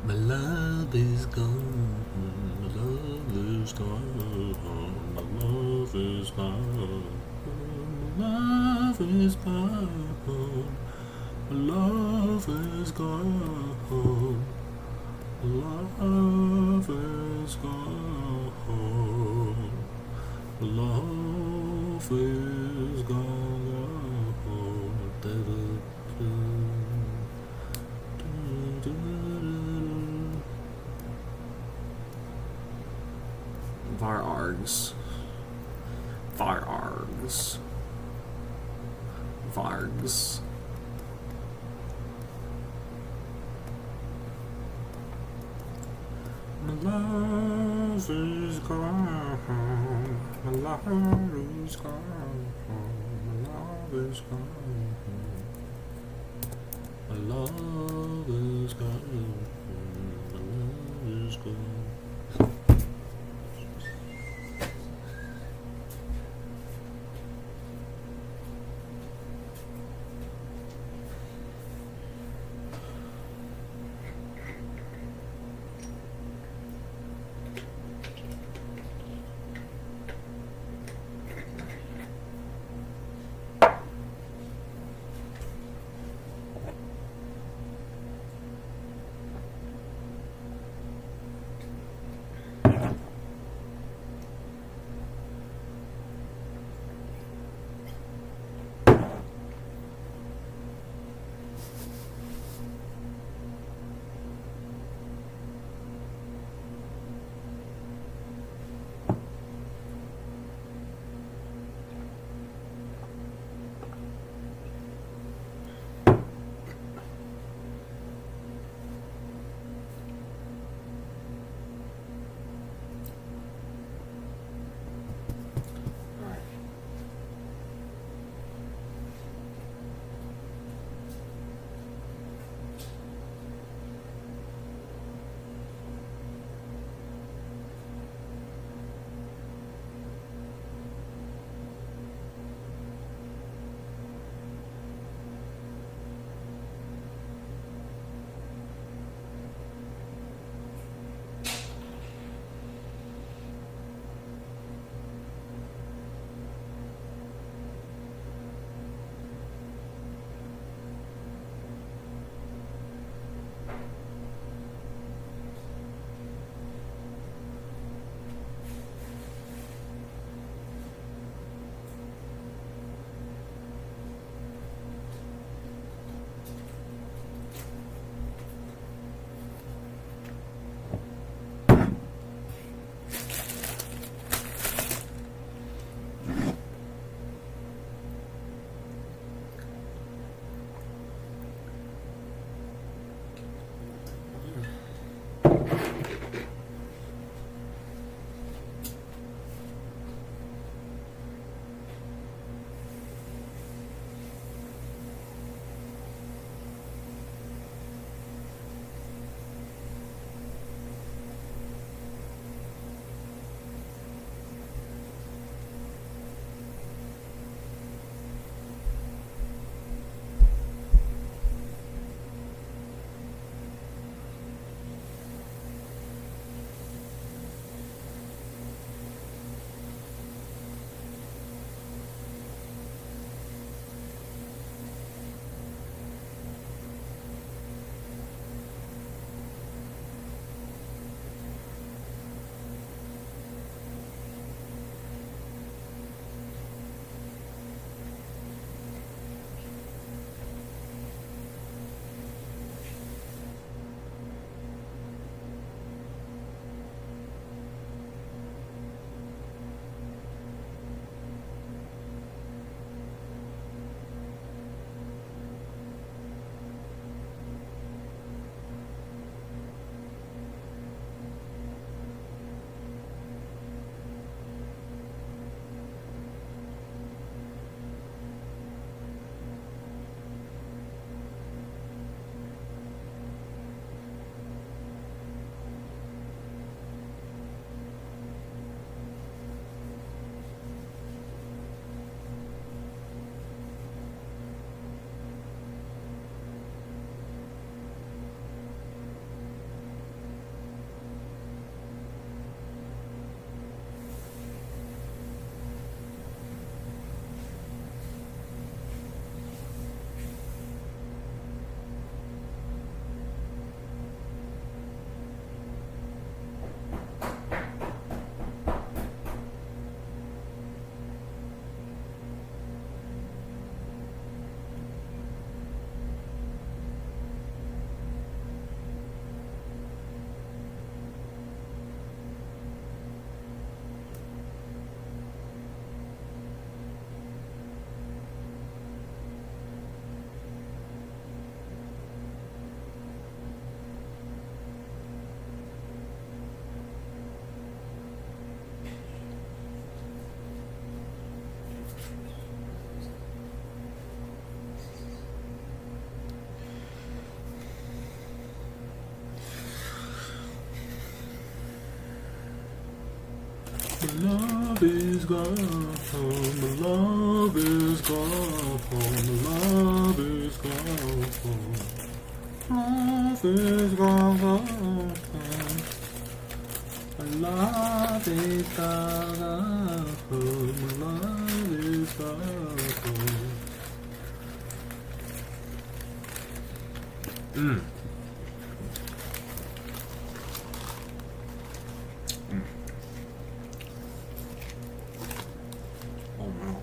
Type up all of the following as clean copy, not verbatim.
My love is gone. My love is gone. My love is gone. My love is gone. My love is gone. My love is gone. My love is gone. Varargs. Varargs. Vargs. My love is gone. My love is gone. My love is gone. My love is gone. My love is gone. My love is gone. My love is gone. My love is gone. Love is gone. My love is gone. My love is gone. Oh wow.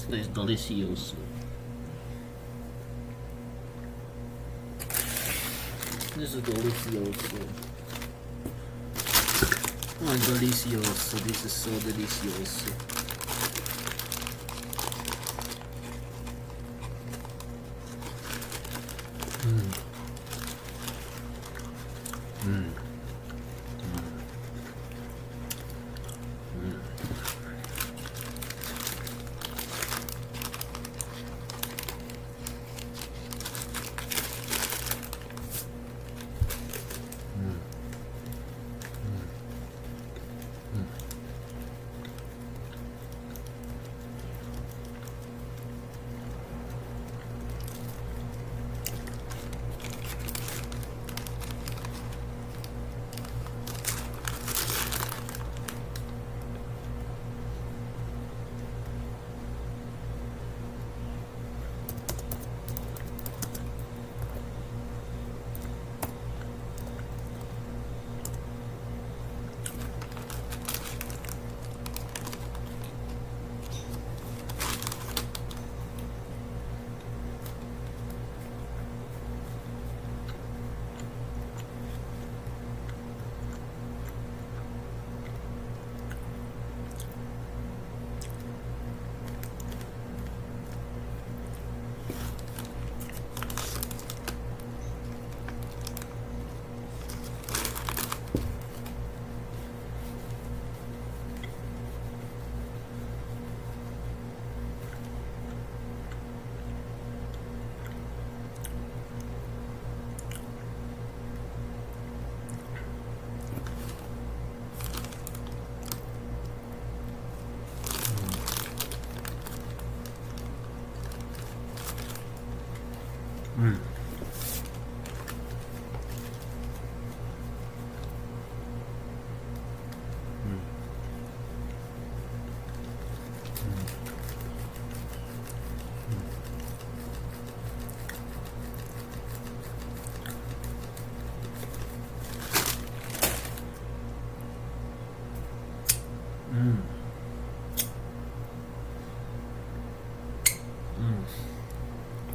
Esto es delicioso. This is delicioso. Oh, delicioso. This is so delicioso.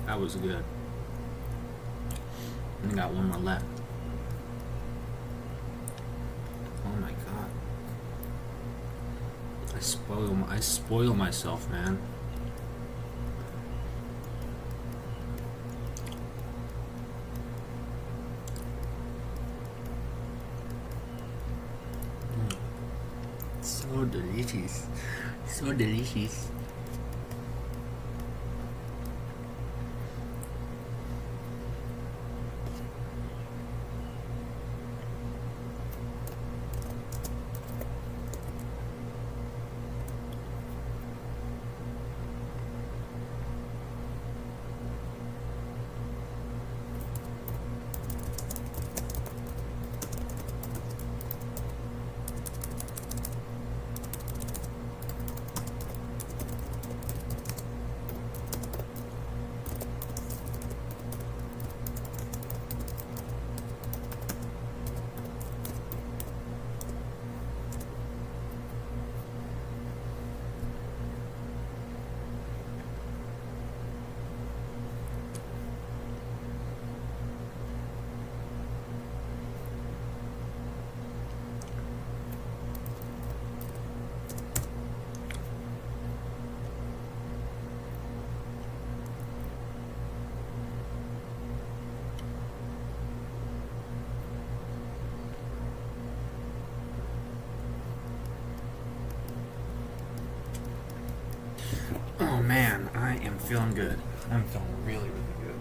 That was good. I got one more left. Oh my god. I spoil myself, man. So delicious. So delicious. Oh man, I am feeling good. I'm feeling really, really good.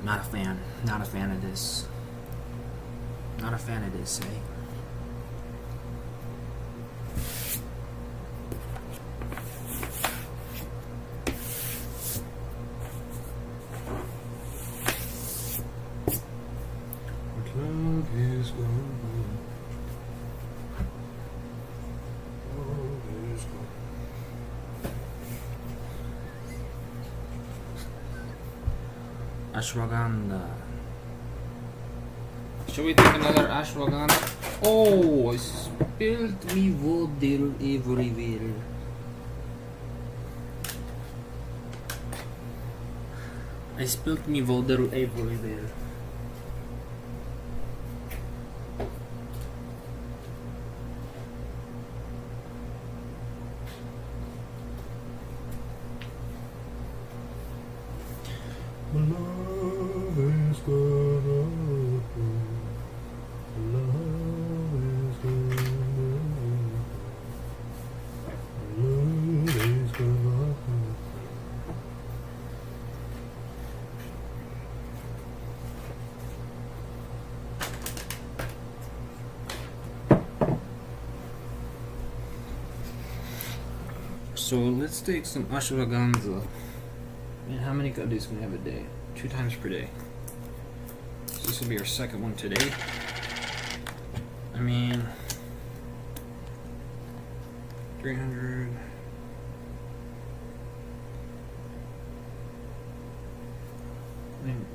Not a fan. Not a fan of this. Not a fan of this, eh? Love is gone. Love is gone. Ashwagandha. Should we take another ashwagandha? Oh, I spilled me water everywhere. I spilled me water everywhere. Love is gone. Love is gone. Love is gone. So let's take some ashwagandha. Man, how many gummies can we have a day? 2 times per day. So this will be our second one today. I mean, 300. I mean,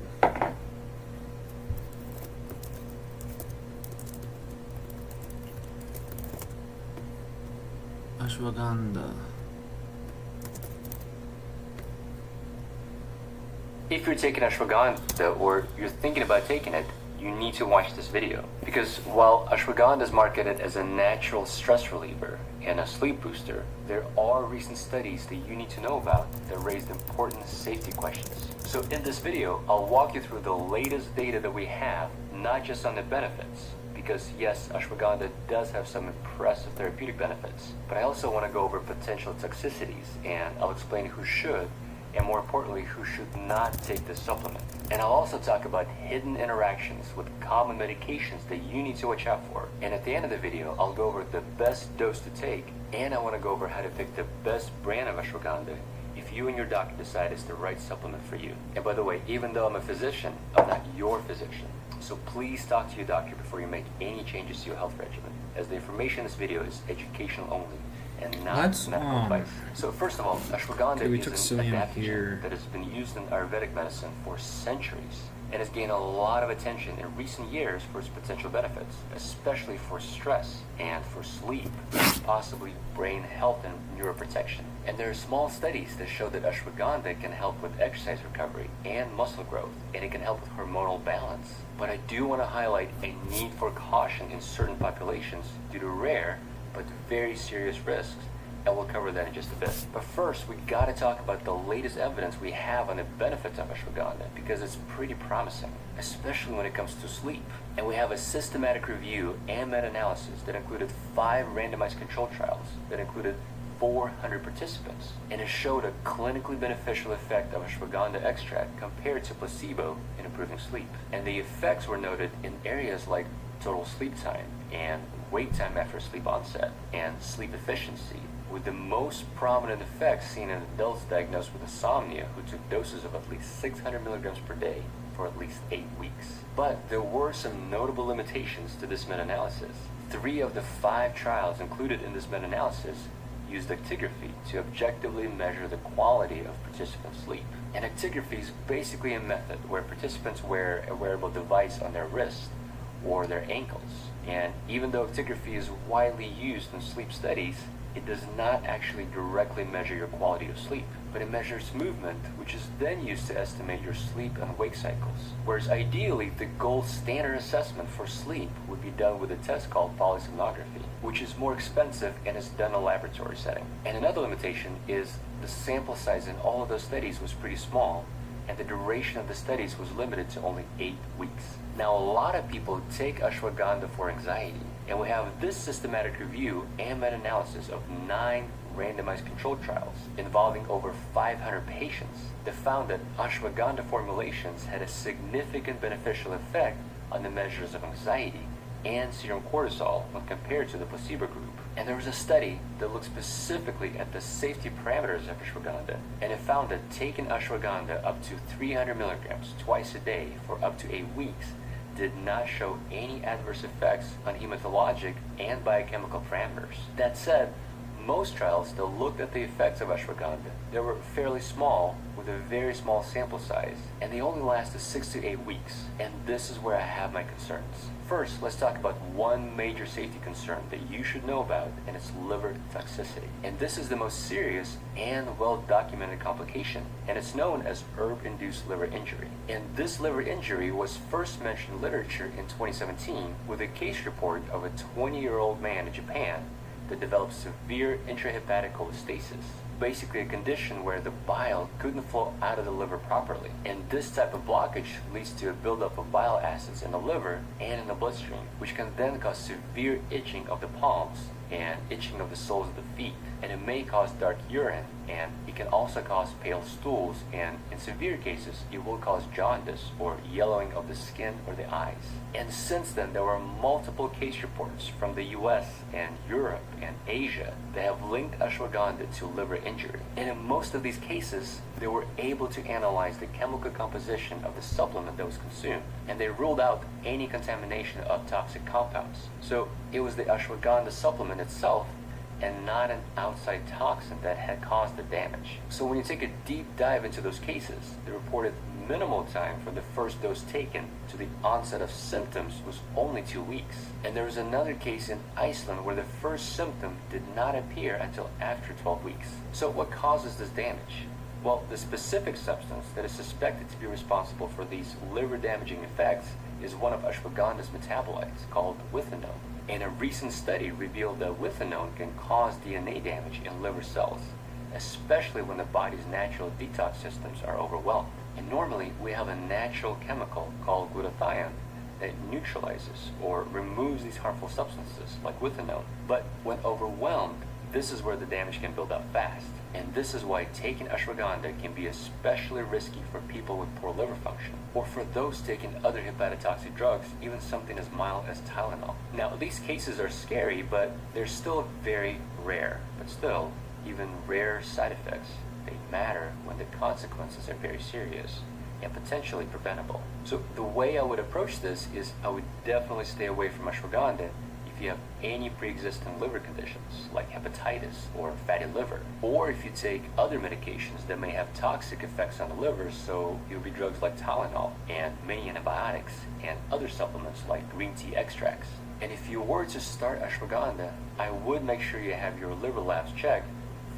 ashwagandha. If you're taking ashwagandha or you're thinking about taking it, you need to watch this video. Because while ashwagandha is marketed as a natural stress reliever and a sleep booster, there are recent studies that you need to know about that raised important safety questions. So in this video, I'll walk you through the latest data that we have, not just on the benefits, because yes, ashwagandha does have some impressive therapeutic benefits, but I also want to go over potential toxicities, and I'll explain who should, and more importantly, who should not take this supplement. And I'll also talk about hidden interactions with common medications that you need to watch out for. And at the end of the video, I'll go over the best dose to take, and I want to go over how to pick the best brand of ashwagandha if you and your doctor decide it's the right supplement for you. And by the way, even though I'm a physician, I'm not your physician. So please talk to your doctor before you make any changes to your health regimen, as the information in this video is educational only and not medical advice. So first of all, ashwagandha is an adaptogen that has been used in Ayurvedic medicine for centuries and has gained a lot of attention in recent years for its potential benefits, especially for stress and for sleep, and possibly brain health and neuroprotection. And there are small studies that show that ashwagandha can help with exercise recovery and muscle growth, and it can help with hormonal balance. But I do want to highlight a need for caution in certain populations due to rare but very serious risks, and we'll cover that in just a bit. But first, we gotta talk about the latest evidence we have on the benefits of ashwagandha, because it's pretty promising, especially when it comes to sleep. And we have a systematic review and meta-analysis that included 5 randomized control trials that included 400 participants, and it showed a clinically beneficial effect of ashwagandha extract compared to placebo in improving sleep. And the effects were noted in areas like total sleep time and wake time after sleep onset and sleep efficiency, with the most prominent effects seen in adults diagnosed with insomnia who took doses of at least 600 milligrams per day for at least 8 weeks. But there were some notable limitations to this meta-analysis. 3 of the 5 trials included in this meta-analysis used actigraphy to objectively measure the quality of participant sleep. And actigraphy is basically a method where participants wear a wearable device on their wrist or their ankles. And even though actigraphy is widely used in sleep studies, it does not actually directly measure your quality of sleep, but it measures movement, which is then used to estimate your sleep and wake cycles. Whereas ideally, the gold standard assessment for sleep would be done with a test called polysomnography, which is more expensive and is done in a laboratory setting. And another limitation is the sample size in all of those studies was pretty small, and the duration of the studies was limited to only 8 weeks. Now, a lot of people take ashwagandha for anxiety, and we have this systematic review and meta-analysis of 9 randomized controlled trials involving over 500 patients that found that ashwagandha formulations had a significant beneficial effect on the measures of anxiety and serum cortisol when compared to the placebo group. And there was a study that looked specifically at the safety parameters of ashwagandha, and it found that taking ashwagandha up to 300 milligrams twice a day for up to 8 weeks did not show any adverse effects on hematologic and biochemical parameters. That said, most trials that looked at the effects of ashwagandha, they were fairly small with a very small sample size, and they only lasted 6 to 8 weeks. And this is where I have my concerns. First, let's talk about one major safety concern that you should know about, and it's liver toxicity. And this is the most serious and well-documented complication, and it's known as herb-induced liver injury. And this liver injury was first mentioned in literature in 2017 with a case report of a 20-year-old man in Japan that developed severe intrahepatic cholestasis, basically a condition where the bile couldn't flow out of the liver properly. And this type of blockage leads to a buildup of bile acids in the liver and in the bloodstream, which can then cause severe itching of the palms and itching of the soles of the feet. And it may cause dark urine, and it can also cause pale stools, and in severe cases, it will cause jaundice or yellowing of the skin or the eyes. And since then, there were multiple case reports from the US and Europe and Asia that have linked ashwagandha to liver injury. And in most of these cases, they were able to analyze the chemical composition of the supplement that was consumed, and they ruled out any contamination of toxic compounds. So it was the ashwagandha supplement itself and not an outside toxin that had caused the damage. So when you take a deep dive into those cases, the reported minimal time from the first dose taken to the onset of symptoms was only 2 weeks. And there was another case in Iceland where the first symptom did not appear until after 12 weeks. So what causes this damage? Well, the specific substance that is suspected to be responsible for these liver-damaging effects is one of ashwagandha's metabolites called withanone. And a recent study revealed that withanone can cause DNA damage in liver cells, especially when the body's natural detox systems are overwhelmed. And normally, we have a natural chemical called glutathione that neutralizes or removes these harmful substances like withanone. But when overwhelmed, this is where the damage can build up fast. And this is why taking ashwagandha can be especially risky for people with poor liver function, or for those taking other hepatotoxic drugs, even something as mild as Tylenol. Now, these cases are scary, but they're still very rare. But still, even rare side effects, they matter when the consequences are very serious and potentially preventable. So the way I would approach this is I would definitely stay away from ashwagandha if you have any pre-existing liver conditions like hepatitis or fatty liver, or if you take other medications that may have toxic effects on the liver, so it would be drugs like Tylenol and many antibiotics and other supplements like green tea extracts. And if you were to start ashwagandha, I would make sure you have your liver labs checked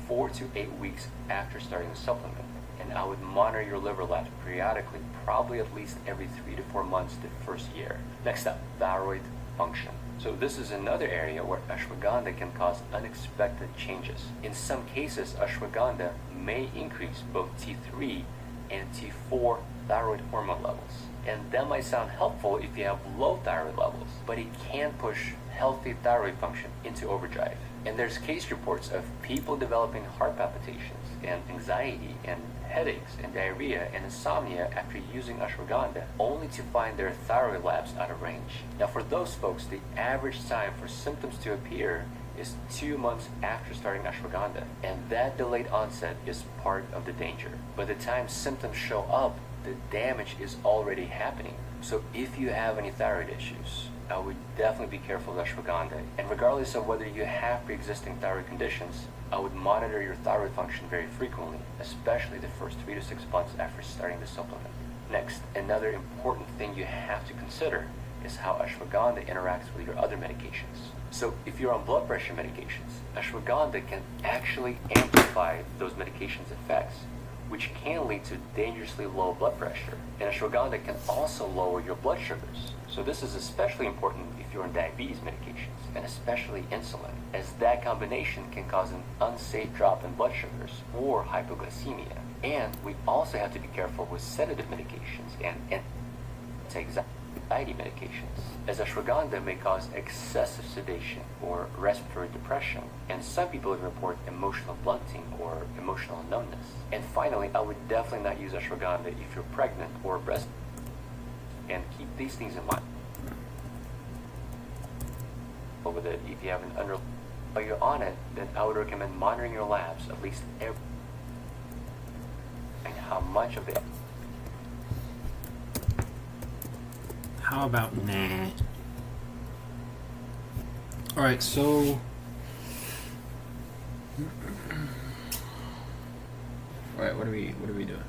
4 to 8 weeks after starting the supplement. And I would monitor your liver labs periodically, probably at least every 3 to 4 months the first year. Next up, thyroid function. So this is another area where ashwagandha can cause unexpected changes. In some cases, ashwagandha may increase both T3 and T4 thyroid hormone levels. And that might sound helpful if you have low thyroid levels, but it can push healthy thyroid function into overdrive. And there's case reports of people developing heart palpitations and anxiety and headaches and diarrhea and insomnia after using ashwagandha, only to find their thyroid labs out of range. Now, for those folks, the average time for symptoms to appear is 2 months after starting ashwagandha, and that delayed onset is part of the danger. By the time symptoms show up, the damage is already happening. So if you have any thyroid issues, I would definitely be careful with ashwagandha. And regardless of whether you have pre-existing thyroid conditions, I would monitor your thyroid function very frequently, especially the first 3 to 6 months after starting the supplement. Next, another important thing you have to consider is how ashwagandha interacts with your other medications. So if you're on blood pressure medications, ashwagandha can actually amplify those medications' effects, which can lead to dangerously low blood pressure. And ashwagandha can also lower your blood sugars. So this is especially important if you're on diabetes medications, and especially insulin, as that combination can cause an unsafe drop in blood sugars or hypoglycemia. And we also have to be careful with sedative medications and anti-anxiety anxiety medications, as ashwagandha may cause excessive sedation or respiratory depression, and some people have reported emotional blunting or emotional numbness. And finally, I would definitely not use ashwagandha if you're pregnant or breastfeeding. And keep these things in mind. With it, if you have an while you're on it, then I would recommend monitoring your labs at least every and how much of it. How about nah? All right, so all right, what are we doing?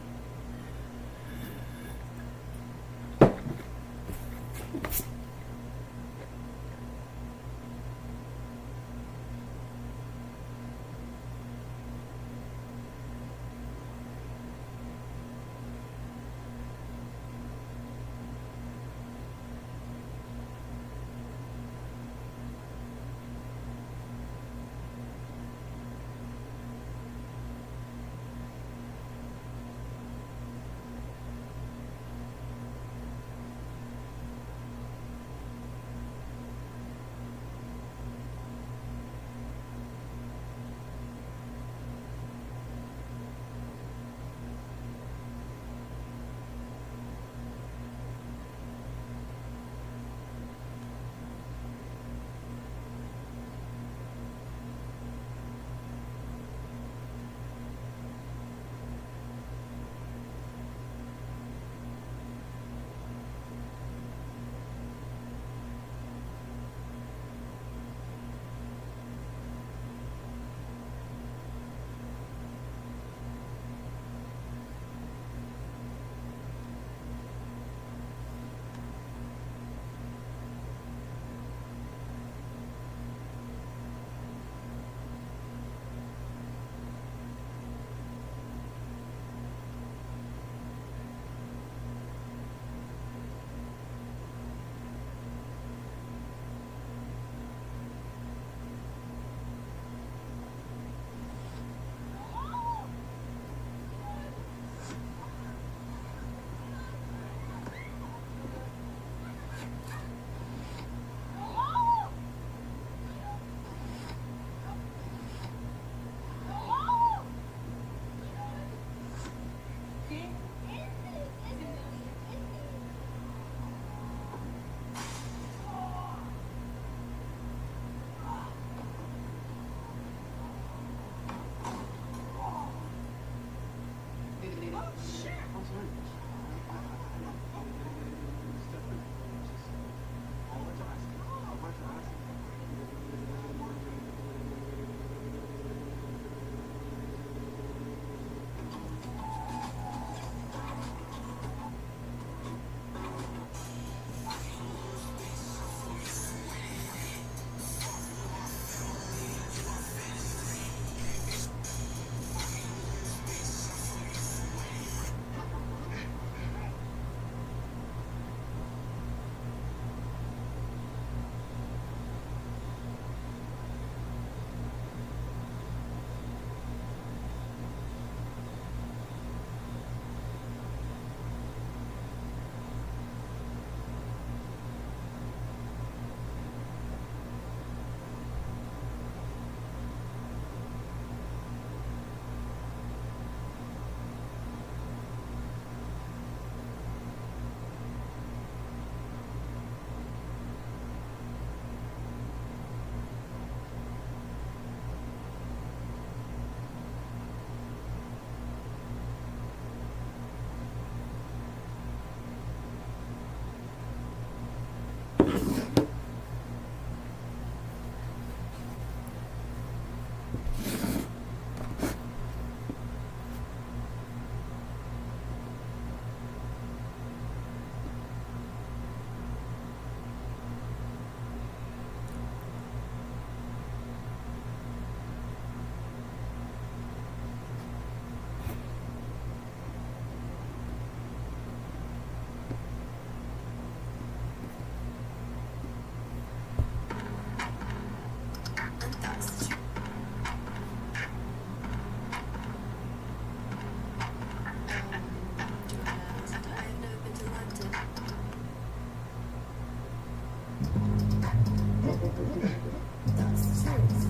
That's the truth.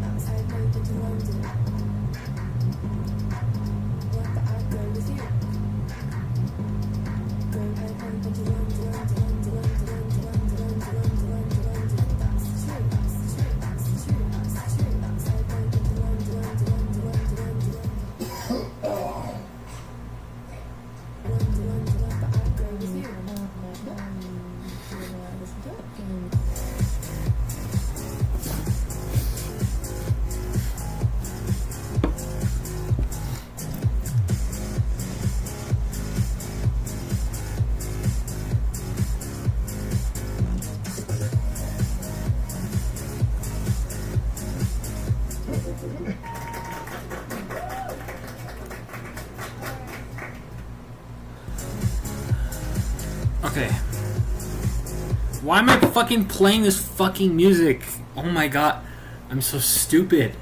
That's how I go to London. Why but I'd go with you. Go home to London, London, London, London, London, London, London, London. That's the truth. That's the truth. That's the truth. That's the truth. That's how I go to London, London, London, London, London, London, but I'd go with you. Okay. Why am I fucking playing this fucking music? Oh my god. I'm so stupid.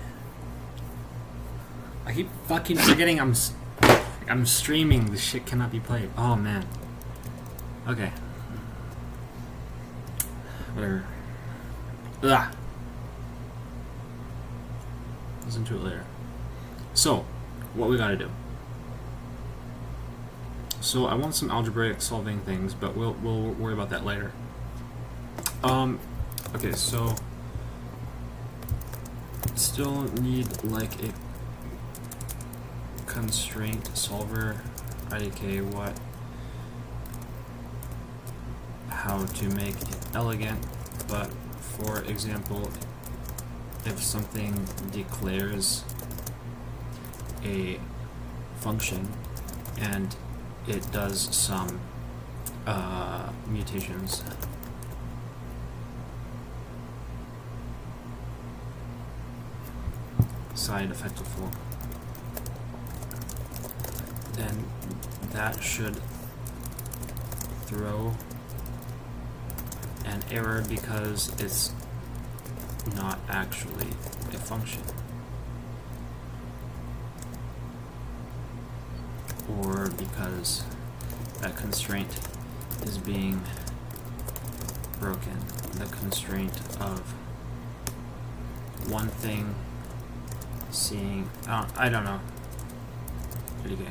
I keep fucking forgetting I'm streaming. This shit cannot be played. Oh man. Okay. Whatever. Ugh. Listen to it later. So, what we gotta do. So I want some algebraic solving things, but we'll worry about that later. Okay, so still need like a constraint solver, IDK what, how to make it elegant, but for example, if something declares a function and it does some mutations. Side effective for. Then that should throw an error because it's not actually a function. Or because that constraint is being broken. The constraint of one thing seeing, I don't know. Pretty good.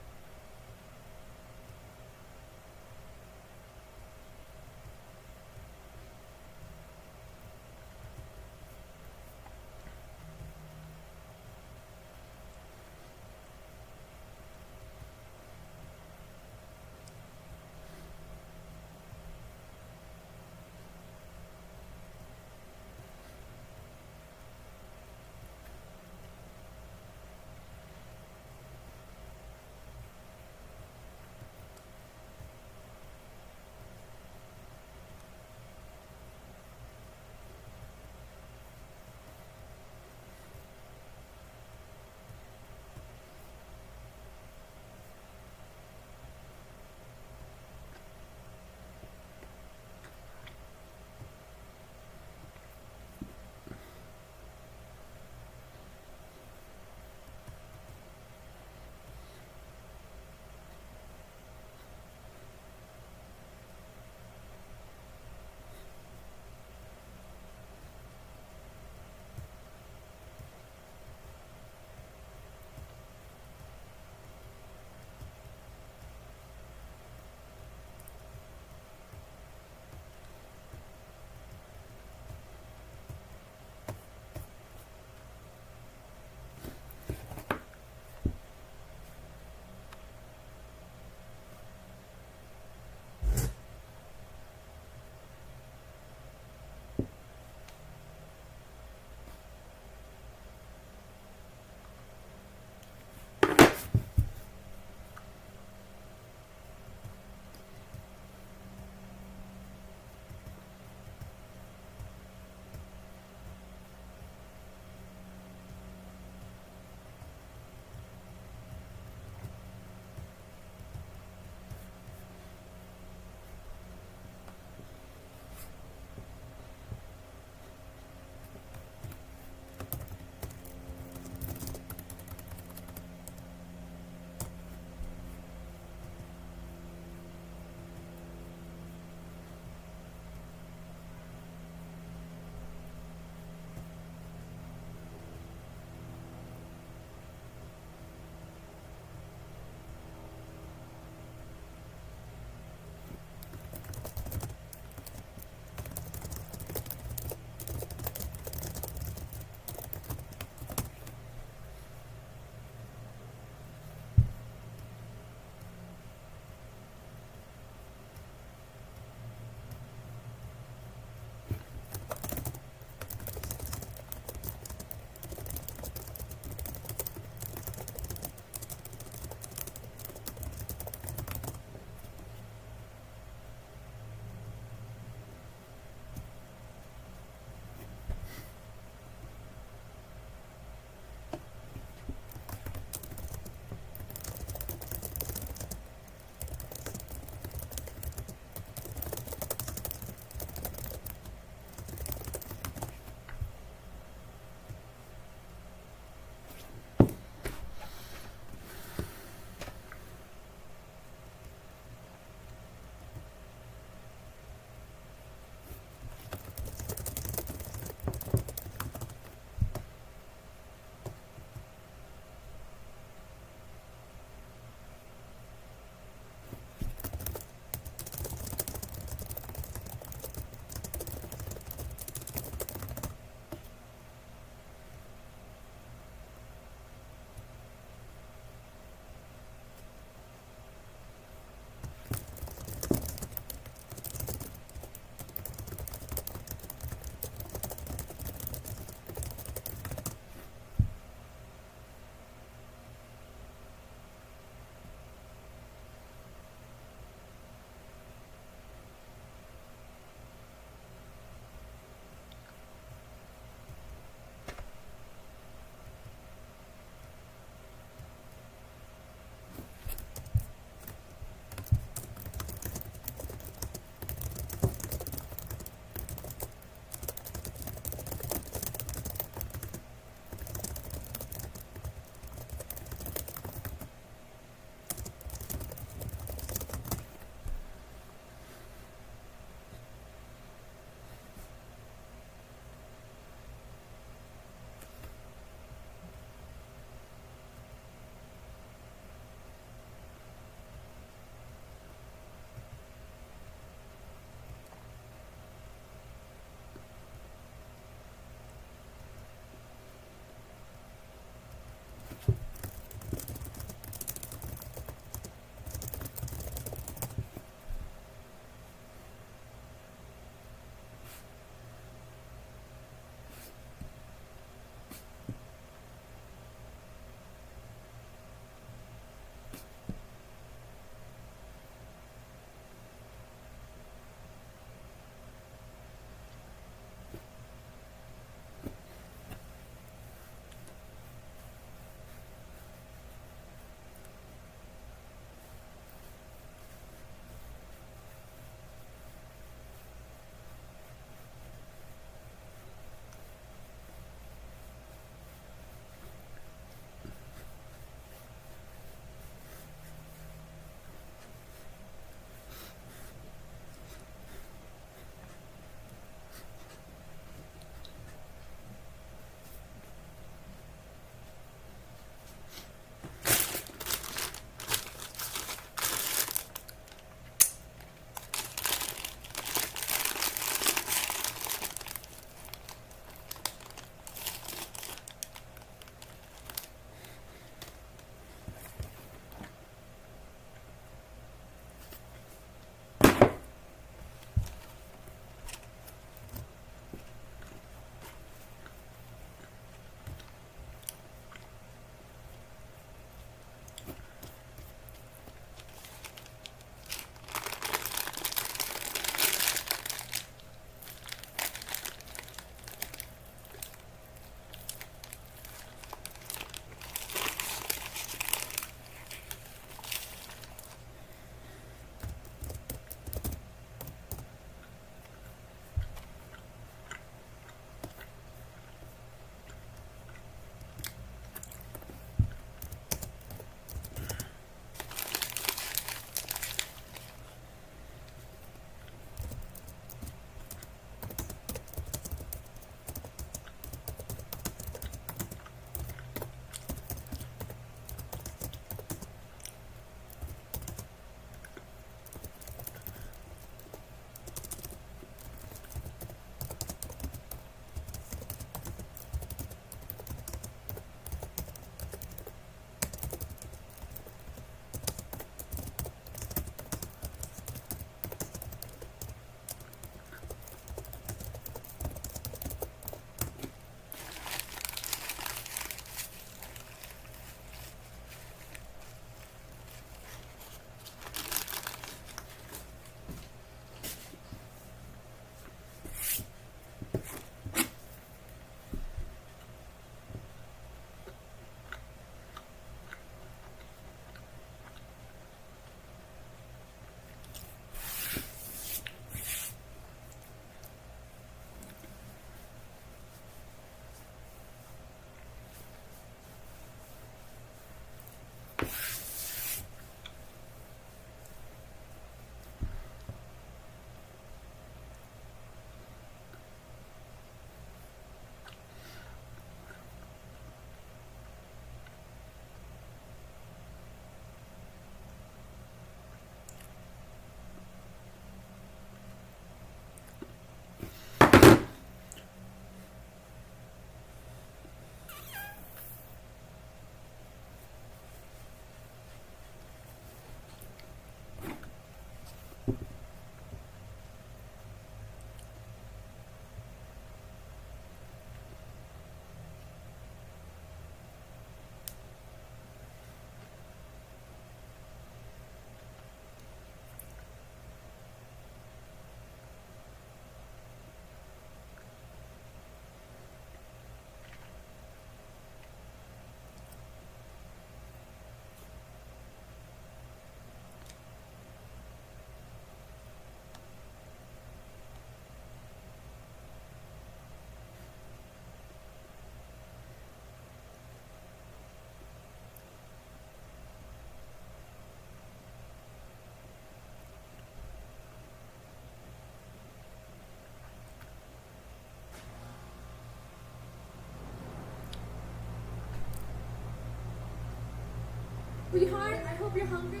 Sweetheart, I hope you're hungry.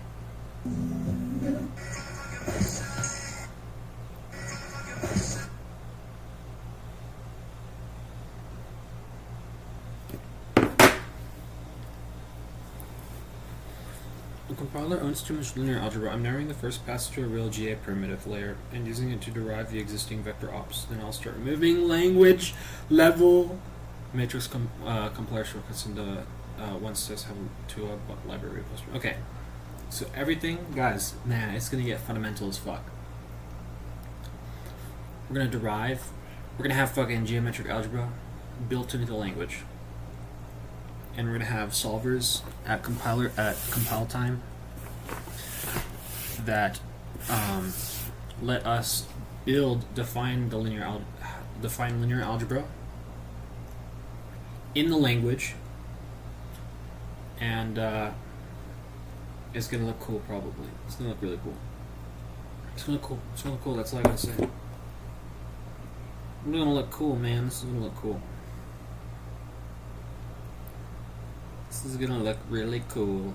The compiler owns too much linear algebra. I'm narrowing the first pass to a real GA primitive layer and using it to derive the existing vector ops. Then I'll start removing language level matrix compiler shortcuts into once this have to a library replacement. Okay, so everything, guys, man, it's gonna get fundamental as fuck. We're gonna derive. We're gonna have fucking geometric algebra built into the language. And we're gonna have solvers at compile time that let us define linear algebra in the language, and it's gonna look cool. Probably it's gonna look really cool. It's gonna look cool. It's gonna look cool. That's all I gotta say. It's gonna look cool, man. This is gonna look cool. This is gonna look really cool.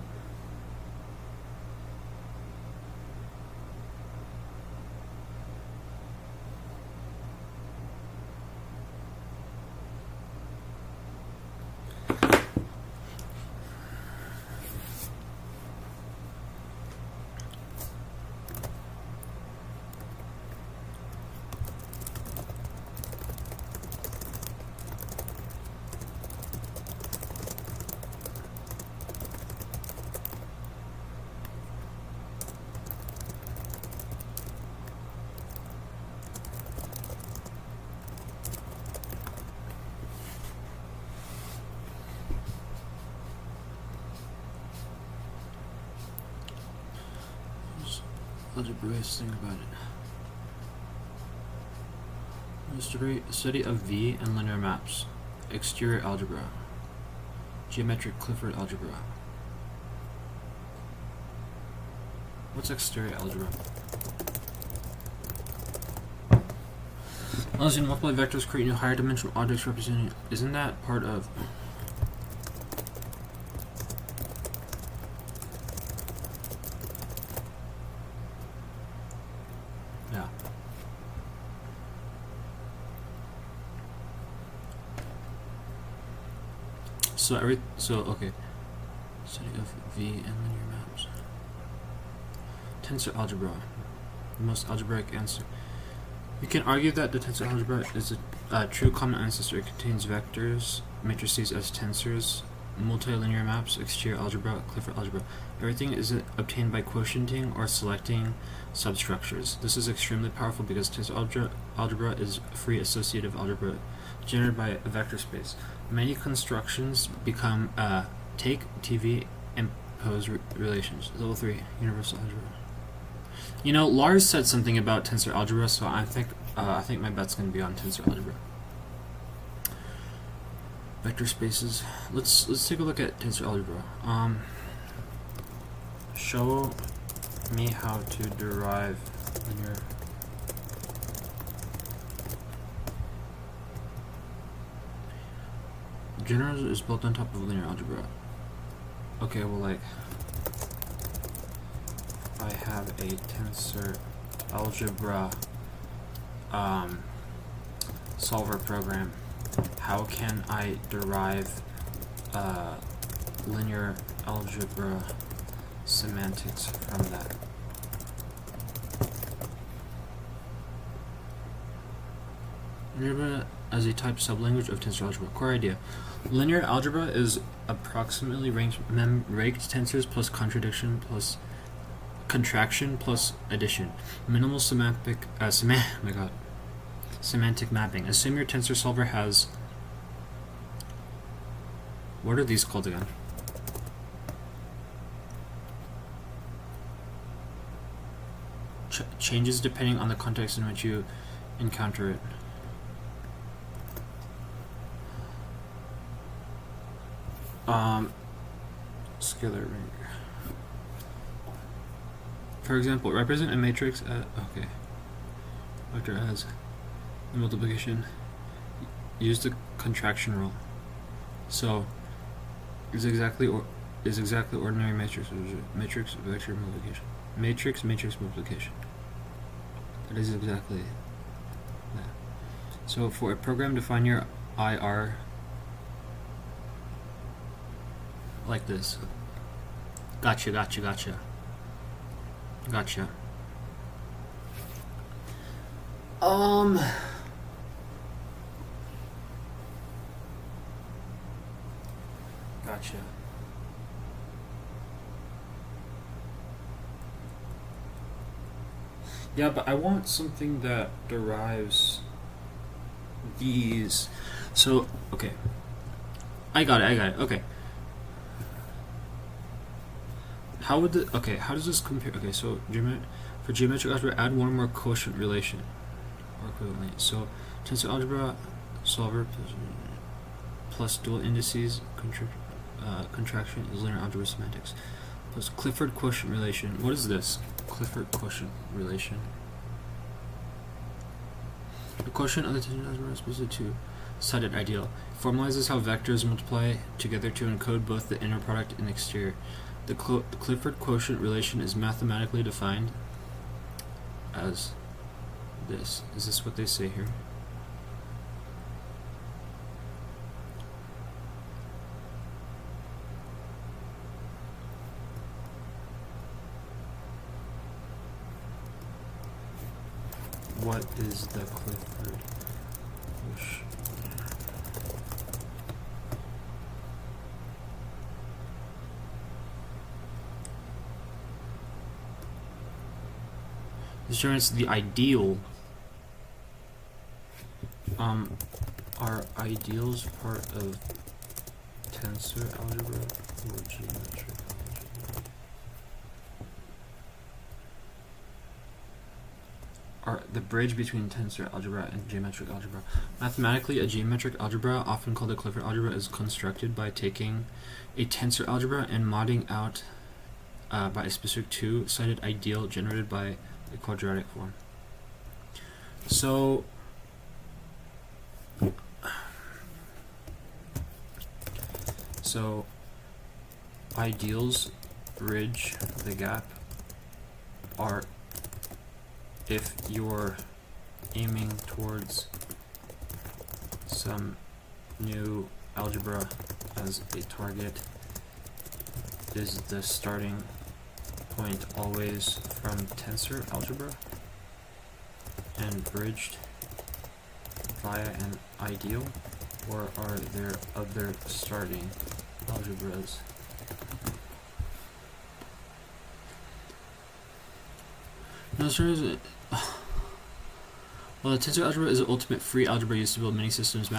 Algebraic thing about it. Study of V and linear maps. Exterior algebra. Geometric Clifford algebra. What's exterior algebra? Allows you to multiply vectors, create new higher dimensional objects representing. Isn't that part of? Yeah. Okay. Study of V and linear maps. Tensor algebra. The most algebraic answer. You can argue that the tensor algebra is a true common ancestor. It contains vectors, matrices as tensors, multilinear maps, exterior algebra, Clifford algebra. Everything is obtained by quotienting or selecting substructures. This is extremely powerful because tensor algebra is free associative algebra generated by a vector space. Many constructions become take, TV, and pose relations. Level 3, universal algebra. You know, Lars said something about tensor algebra, so I think my bet's going to be on tensor algebra. Vector spaces. Let's take a look at tensor algebra. Show me how to derive linear. General is built on top of linear algebra. Okay, well, like, I have a tensor algebra solver program. How can I derive linear algebra semantics from that? Algebra as a type sublanguage of tensor algebra. Core idea. Linear algebra is approximately raked tensors plus contraction plus addition. Minimal semantic mapping. Assume your tensor solver has. What are these called again? Changes depending on the context in which you encounter it. Scalar ring. For example, represent a matrix at vector as the multiplication. Use the contraction rule. So it's exactly is exactly ordinary matrix vector multiplication. Matrix multiplication. That is exactly that. So for a program, define your IR like this. Gotcha. Gotcha. Yeah, but I want something that derives these. So, okay. I got it. Okay. How does this compare? Okay, so for geometric algebra, add one more quotient relation or equivalently. So, tensor algebra solver plus dual indices contraction is linear algebra semantics plus Clifford quotient relation. What is this? Clifford quotient relation. The quotient of the tensor algebra is supposed to sided ideal. Formalizes how vectors multiply together to encode both the inner product and exterior. The Clifford quotient relation is mathematically defined as this. Is this what they say here? What is the Clifford quotient? This determines the ideal. Are ideals part of tensor algebra or geometric algebra? Are the bridge between tensor algebra and geometric algebra. Mathematically, a geometric algebra, often called a Clifford algebra, is constructed by taking a tensor algebra and modding out by a specific two-sided ideal generated by a quadratic form. So ideals bridge the gap are if you're aiming towards some new algebra as a target. Is the starting point always from tensor algebra and bridged via an ideal, or are there other starting algebras? No, well, the tensor algebra is the ultimate free algebra used to build many systems.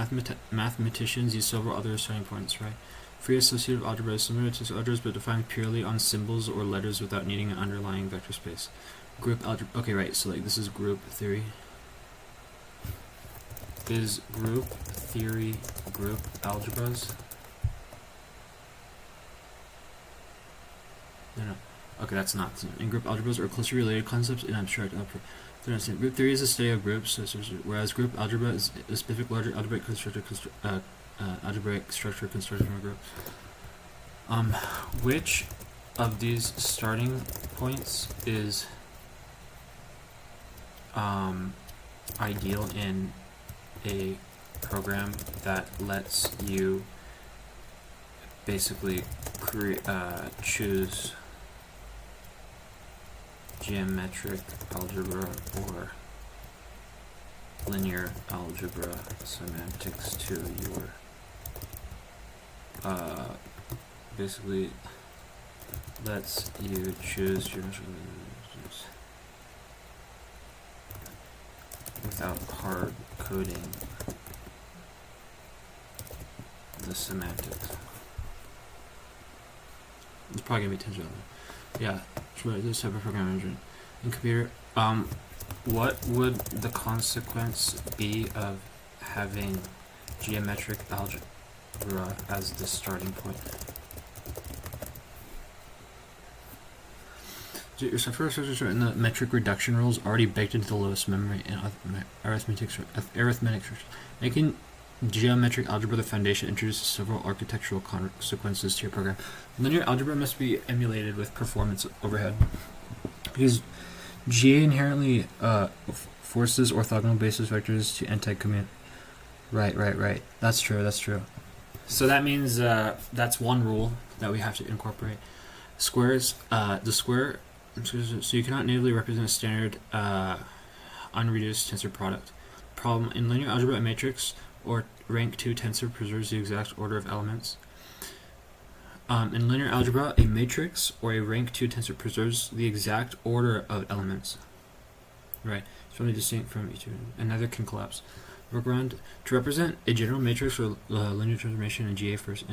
Mathematicians use several other starting points, right? Free associative algebra is similar to tensor algebras, but defined purely on symbols or letters without needing an underlying vector space. Group algebra. Okay, right. So like this is group theory. Is group theory group algebras? No. Okay, that's not. In group algebras are closely related concepts in abstract algebra. Group theory is a study of groups, whereas group algebra is a specific larger algebraic structure constructed from a group. Which of these starting points is ideal in a program that lets you basically choose geometric algebra or linear algebra semantics to your basically lets you choose geometric without hard coding the semantics. It's probably gonna be tangent. Yeah, this type of programming engine in computer. What would the consequence be of having geometric algebra as the starting point? Your software structures and the metric reduction rules already baked into the lowest memory and arithmetic structure, making Geometric algebra, the foundation, introduces several architectural consequences to your program. Linear algebra must be emulated with performance overhead because GA inherently forces orthogonal basis vectors to anti-commute. Right. That's true. So that means that's one rule that we have to incorporate. Squares, the square, so you cannot natively represent a standard unreduced tensor product. Problem, in linear algebra, a matrix or rank 2 tensor preserves the exact order of elements. In linear algebra, a matrix or a rank 2 tensor preserves the exact order of elements. Right, it's only distinct from each other, and neither can collapse. Workaround, to represent a general matrix or linear transformation in GA first,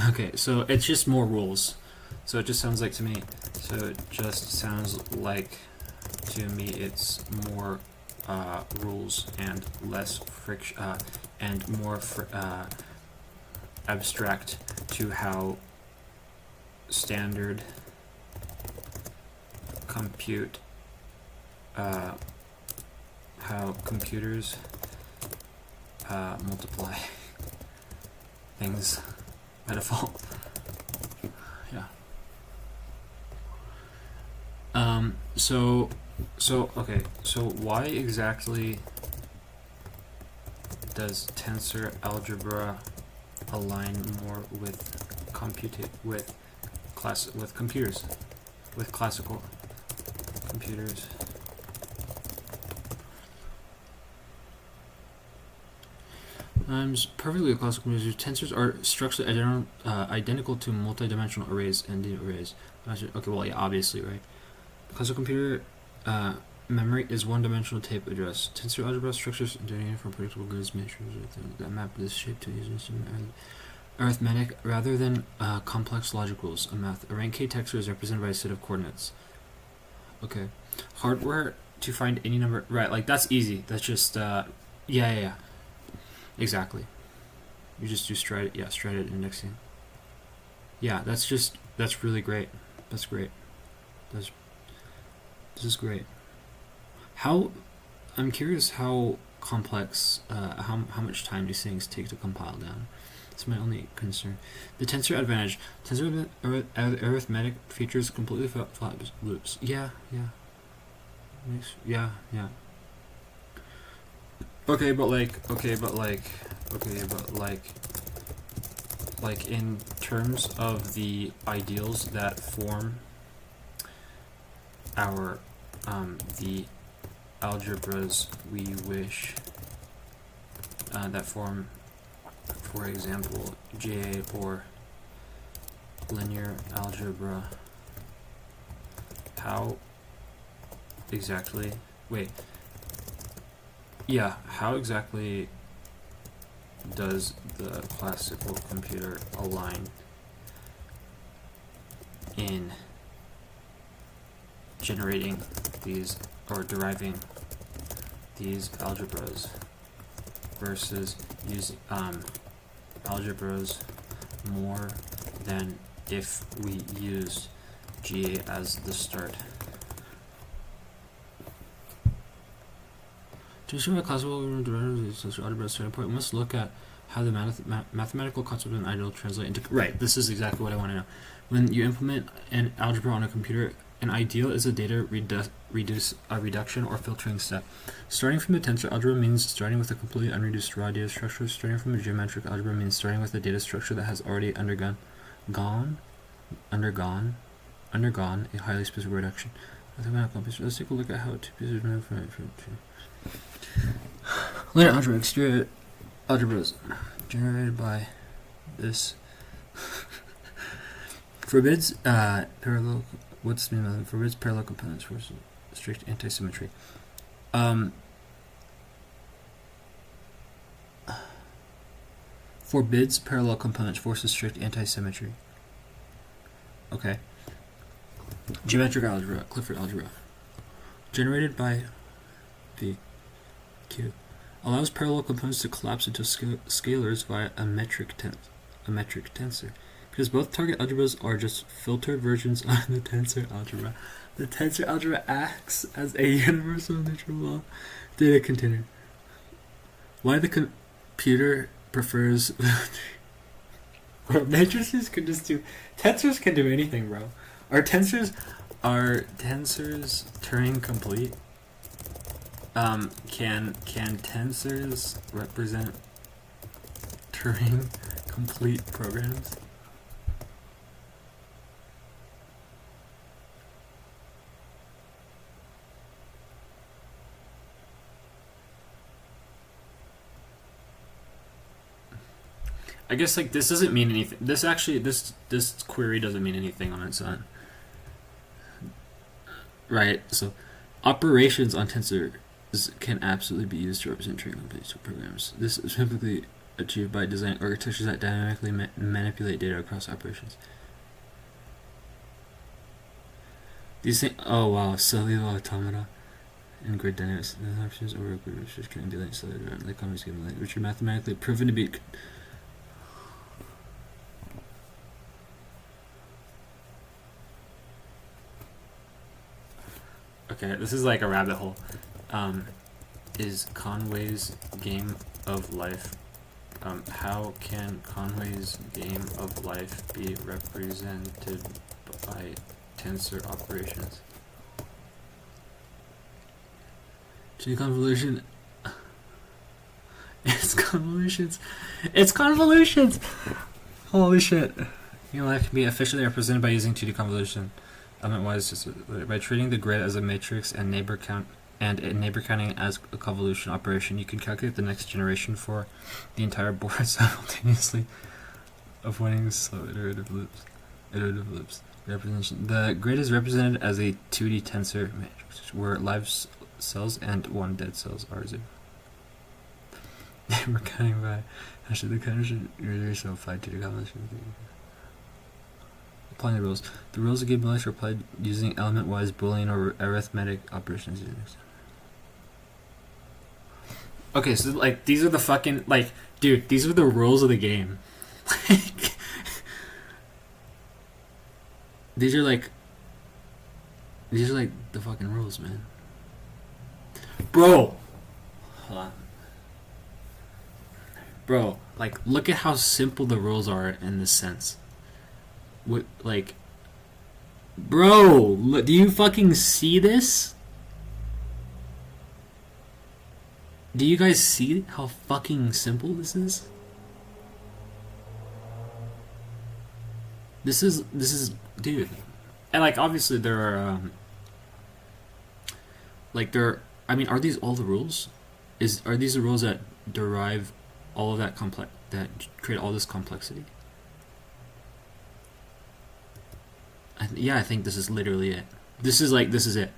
okay, so it's just more rules. So it just sounds like to me, it's more rules and less friction, and more abstract to how standard compute, how computers multiply things by default. Yeah. So why exactly does tensor algebra align more with classical computers? Perfectly classical computers. Tensors are structurally identical to multidimensional arrays and data arrays. Okay, well, yeah, obviously, right? Classical computer memory is one-dimensional tape address. Tensor algebra structures into uniform predictable grids, matrices that map this shape to using arithmetic rather than complex logic rules. A rank K tensor is represented by a set of coordinates. Okay, hardware to find any number. Right, like that's easy. That's just yeah. Exactly. You just do stride indexing. Yeah, that's really great. That's great. This is great. I'm curious how complex, how much time these things take to compile down. That's my only concern. The tensor advantage. Tensor arithmetic features completely flat loops. Yeah. Okay, but in terms of the ideals that form our the algebras we wish that form, for example, GA or linear algebra, how exactly does the classical computer align in generating these or deriving these algebras versus using algebras more than if we used GA as the start? To show a classical algebra starting point, we must look at how the mathematical concept and ideal translate into. Right, this is exactly what I want to know. When you implement an algebra on a computer, an ideal is a data reduction or filtering step. Starting from the tensor algebra means starting with a completely unreduced raw data structure. Starting from a geometric algebra means starting with a data structure that has already undergone a highly specific reduction. Let's take a look at how two pieces of information. Linear algebra, exterior algebras generated by this forbids parallel. What's the meaning? Forbids parallel components for strict anti-symmetry. Forbids parallel components, forces strict anti-symmetry. Okay. Geometric algebra, Clifford algebra, generated by the Q, allows parallel components to collapse into scalars via a metric tensor. Because both target algebras are just filtered versions of the tensor algebra, the tensor algebra acts as a universal neutral law data container. Why the Peter prefers. Bro, matrices could just do. Tensors can do anything, bro. Are tensors Turing complete? Can tensors represent Turing complete programs? I guess like this doesn't mean anything. This query doesn't mean anything on its own. Right, so operations on tensors can absolutely be used to represent Turing complete programs. This is typically achieved by designing architectures that dynamically manipulate data across operations. These things, oh wow, cellular automata and grid dynamics. The options over grid research can be linked cellular like companies given which are mathematically proven to be. Okay, this is like a rabbit hole. Is Conway's game of life? How can Conway's game of life be represented by tensor operations? Gee, convolution. It's convolutions. It's convolutions. Holy shit! You know, life can be efficiently represented by using 2D convolution. Element-wise, by treating the grid as a matrix and neighbor counting as a convolution operation, you can calculate the next generation for the entire board simultaneously, avoiding slow iterative loops. Representation. The grid is represented as a 2D tensor matrix, where live cells and one dead cells are zero. Neighbor counting by actually the counter should so applied to the convolution. Applying the rules. The rules of game life are applied using element-wise Boolean or arithmetic operations. Okay, so like these are the fucking like, dude, these are the rules of the game. These are like the fucking rules, man. Bro, hold on. Bro, like look at how simple the rules are in this sense. What, like, bro, do you fucking see this? Do you guys see how fucking simple this is? This is, dude. And like, obviously there are, I mean, are these all the rules? Are these the rules that derive all of that that create all this complexity? Yeah, I think this is literally it. This is it. This is it.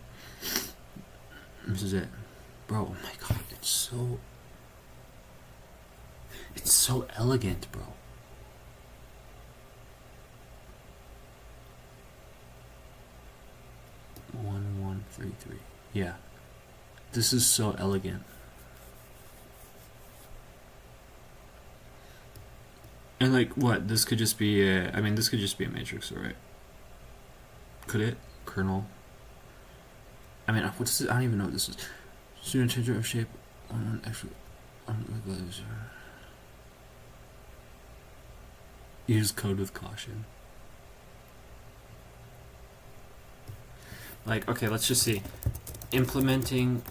Bro, oh my god, it's so elegant, bro. One, 1, 3, 3. Yeah. This is so elegant. And like, what? This could just be this could just be a matrix, right? Could it? Kernel. I mean, what is it? I don't even know what this is. Student change of shape on actual use code with caution. Like, okay, let's just see. Making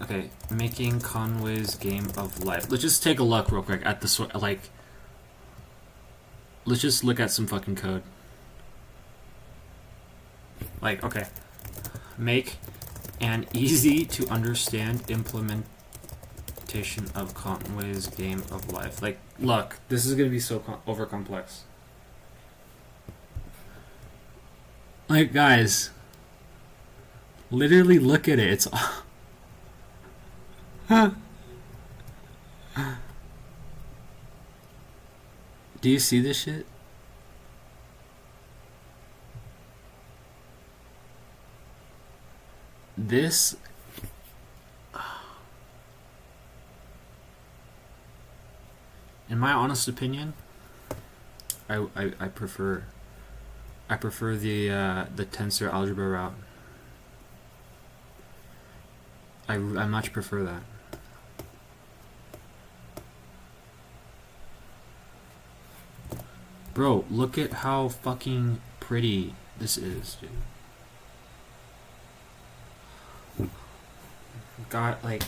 Conway's game of life. Let's just take a look real quick at the let's just look at some fucking code. Like, okay, make an easy to understand implementation of Conway's game of life. Like, look, this is gonna be so over complex. Like, guys, literally look at it. It's do you see this shit? This in my honest opinion, I prefer the tensor algebra route. I much prefer that. Bro, look at how fucking pretty this is, dude. Got like.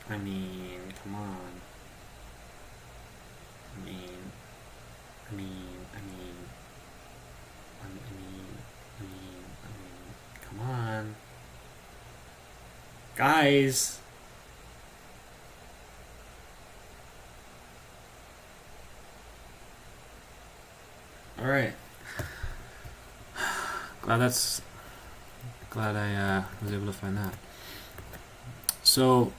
I mean, come on. I mean, come on. Guys! Alright. Glad I was able to find that. So,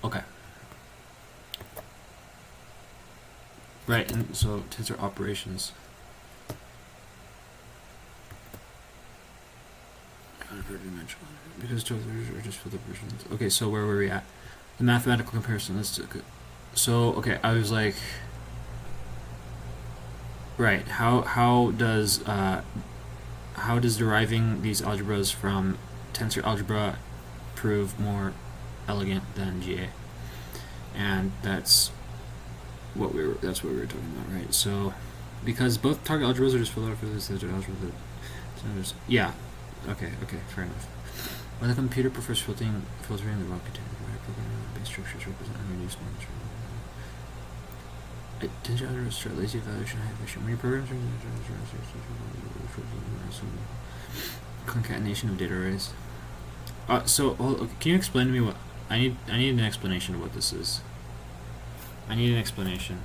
okay. Right, and so tensor operations. Because tensors are just field operations. Okay, so where were we at? The mathematical comparison. Let's do it. So okay, I was like, right. How does deriving these algebras from tensor algebra prove more elegant than GA? And that's what we were talking about, right? So because both target algebras are just filled out for this tensor algebra, yeah. Okay, fair enough. When the computer prefers filtering the raw container, base structures represent unreduced numbers. Tensor algebras start lazy evaluation high efficient. When your programs concatenation of data arrays. So can you explain to me what I need an explanation of what this is. I need an explanation.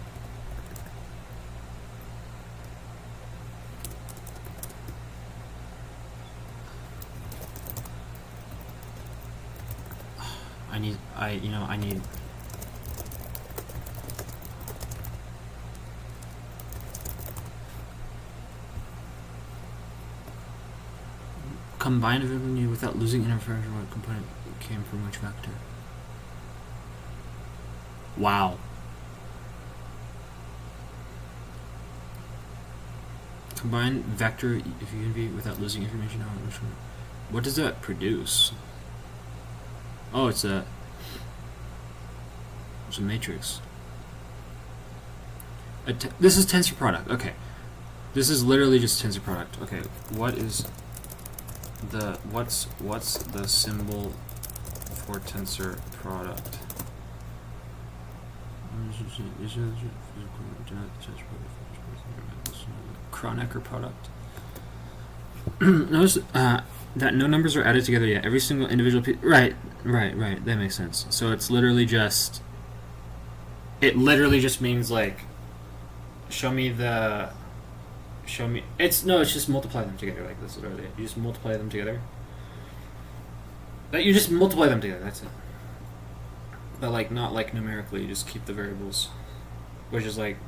I need combine availability without losing interference what component came from which vector. Wow. Combine vector if you can be without losing information on which one. What does that produce? Oh, it's a matrix. This is tensor product. Okay, this is literally just tensor product. Okay, what's the symbol for tensor product? Kronecker product. Notice that no numbers are added together yet. Every single individual piece. Right. That makes sense. So it's literally just. It literally just means like. Show me. It's just multiply them together like this. Literally, you just multiply them together. You just multiply them together. That's it. But like not like numerically. You just keep the variables, which is like.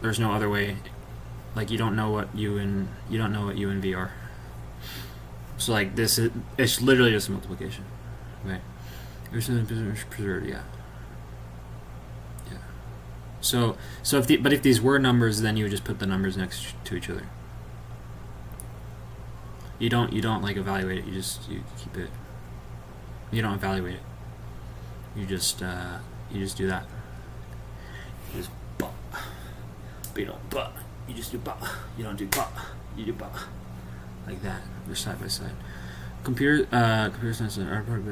There's no other way. Like you don't know what U and V are. So like it's literally just a multiplication, right? Preserved, yeah. So if these were numbers, then you would just put the numbers next to each other. You don't like evaluate it. You keep it. You don't evaluate it. You just do that. You just but you don't but. You just do but. You don't do but. You do but. Like that. They're side by side. Computer science and art part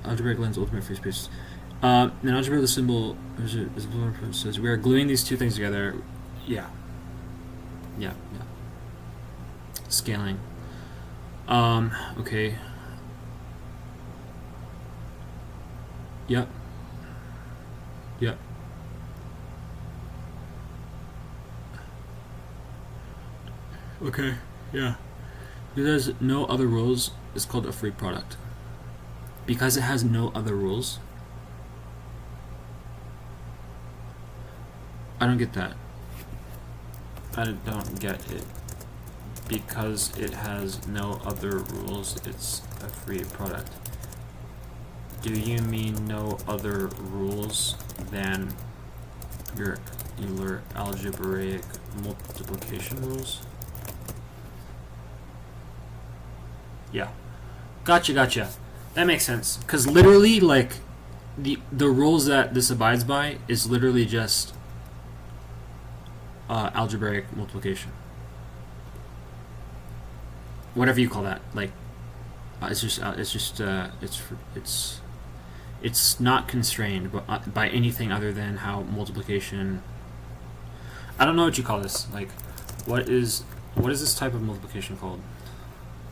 algebraic lens, ultimate free space. In algebra, the symbol says we are gluing these two things together. Yeah. Scaling. Okay. Yep. Okay, yeah. Because it has no other rules, it's called a free product. Because it has no other rules. I don't get that. I don't get it. Because it has no other rules, it's a free product. Do you mean no other rules than your Euler algebraic multiplication rules. Yeah. Gotcha. That makes sense. Because literally, like, the rules that this abides by is literally just algebraic multiplication. Whatever you call that. Like, it's not constrained by anything other than how multiplication. I don't know what you call this. Like, what is this type of multiplication called?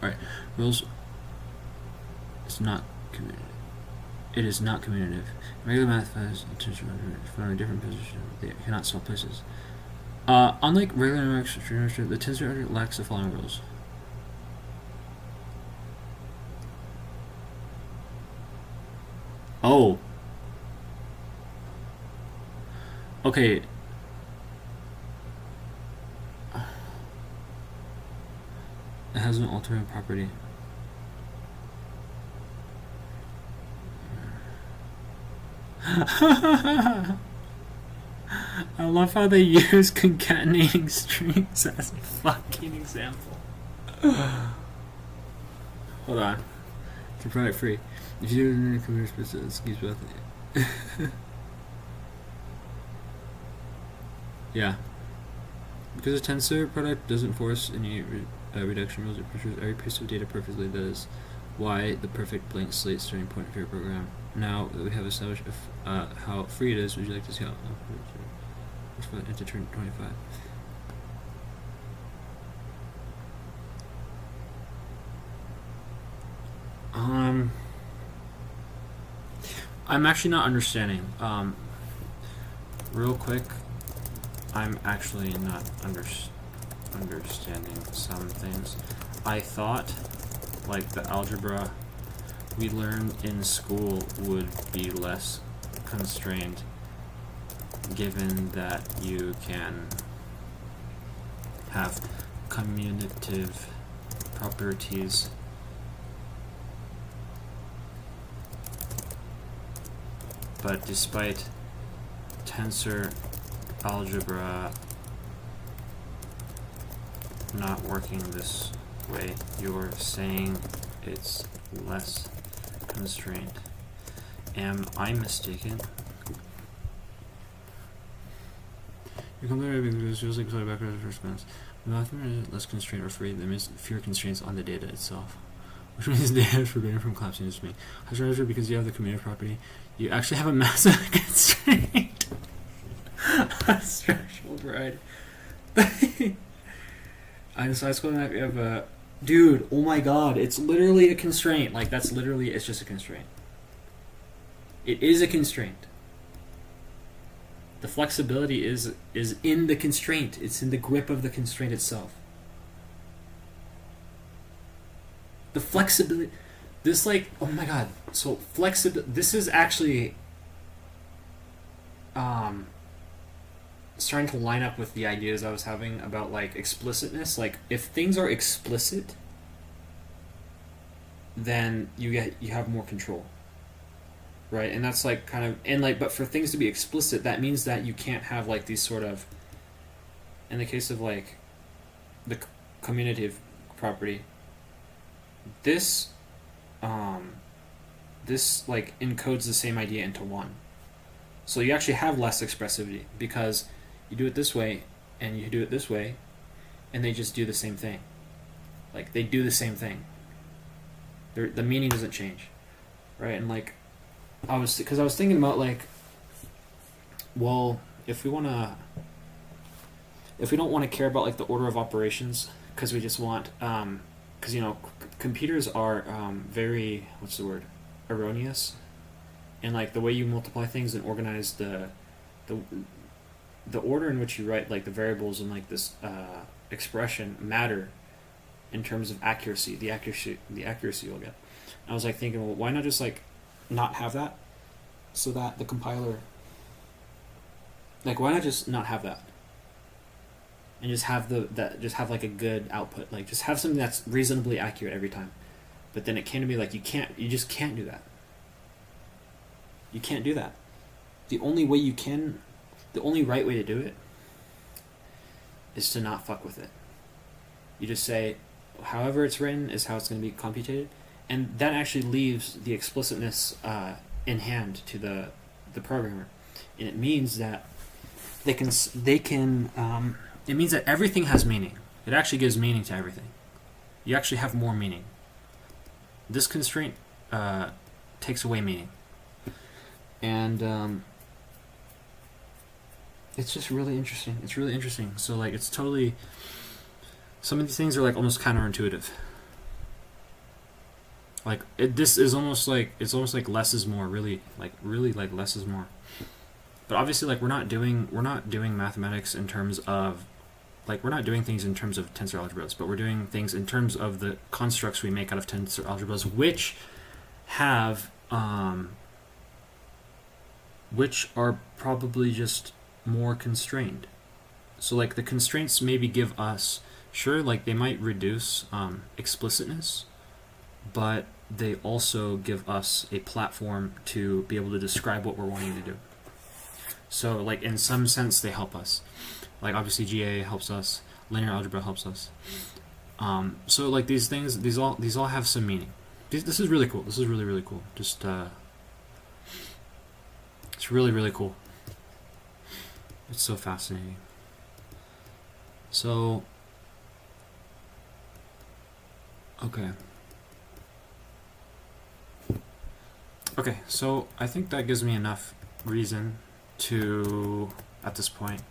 All right, rules. It's not commutative. It is not commutative. Regular math finds a different position. They cannot swap places. Unlike regular numerics, the tensor order lacks the following rules. Oh. Okay. It has an altering property. I love how they use concatenating strings as a fucking example. Hold on. It's a product free. If you do it in a computer space, excuse both. Yeah. Because a tensor product doesn't force any reduction rules, it pictures every piece of data perfectly. That is why the perfect blank slate starting point for your program. Now that we have established how free it is, would you like to see how into turn 25? I'm actually not understanding. Real quick, I'm actually not understanding some things. I thought, like, the algebra we learned in school would be less constrained, given that you can have commutative properties. But despite tensor algebra not working this way, you're saying it's less constrained. Am I mistaken? You come there because it feels like background at first glance. The mathematics is less constrained or free, there means fewer constraints on the data itself. Which means the data is forbidden from collapsing into me. However, because you have the commutative property, you actually have a massive constraint. A structural variety. So I school that we have a dude. Oh my god! It's literally a constraint. Like, that's literally, it's just a constraint. It is a constraint. The flexibility is in the constraint. It's in the grip of the constraint itself. The flexibility, this, like, oh my god. So flexibility. This is actually starting to line up with the ideas I was having about, like, explicitness. Like, if things are explicit, then you have more control, right? And that's, like, kind of, and, like, but for things to be explicit, that means that you can't have, like, these sort of, in the case of, like, the commutative property, this like encodes the same idea into one. So you actually have less expressivity because you do it this way and you do it this way, and they just do the same thing. Like, they do the same thing. The meaning doesn't change, right? And, like, I was thinking about, like, well, if we don't want to care about, like, the order of operations, because we just want because, you know, computers are very, what's the word, erroneous, and, like, the way you multiply things and organize the order in which you write, like, the variables in, like, this expression matter in terms of accuracy, the accuracy you'll get. And I was, like, thinking, well, why not just, like, not have that, so that the compiler, like, why not just not have that? And just have just have, like, a good output. Like, just have something that's reasonably accurate every time. But then it can be like, you just can't do that. You can't do that. The only way you can The only right way to do it is to not fuck with it. You just say, however it's written is how it's going to be computed, and that actually leaves the explicitness in hand to the programmer, and it means that it means that everything has meaning. It actually gives meaning to everything. You actually have more meaning. This constraint takes away meaning, and it's just really interesting. It's really interesting. So like, it's totally. Some of these things are like almost counterintuitive. Like this is almost like less is more. Really like less is more. But obviously, like we're not doing mathematics in terms of, like we're not doing things in terms of tensor algebras, but we're doing things in terms of the constructs we make out of tensor algebras, which have which are probably just more constrained. So like the constraints maybe give us, sure, like they might reduce explicitness, but they also give us a platform to be able to describe what we're wanting to do. So like in some sense they help us. Like obviously GA helps us, linear algebra helps us. So like these things, these all have some meaning. This is really cool. This is really cool. Just it's really cool. It's so fascinating. So okay, so I think that gives me enough reason to, at this point,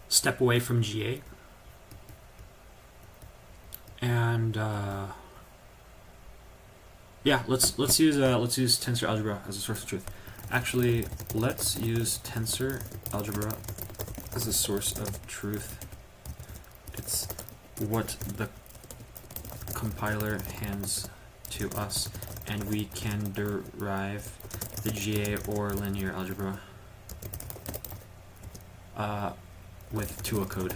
step away from GA and yeah, let's use tensor algebra as a source of truth. Actually, let's use tensor algebra as a source of truth. It's what the compiler hands to us, and we can derive the GA or linear algebra with Tua code.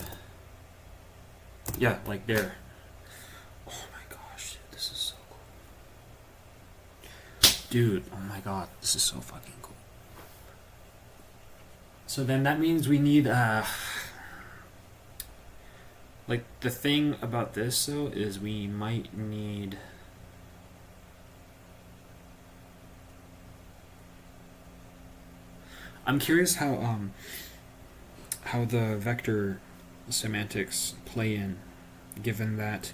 Yeah, like there. Oh my gosh, this is so cool. Dude, oh my god, this is so fucking cool. So then that means we need like the thing about this though is we might need I'm curious how the vector semantics play in, given that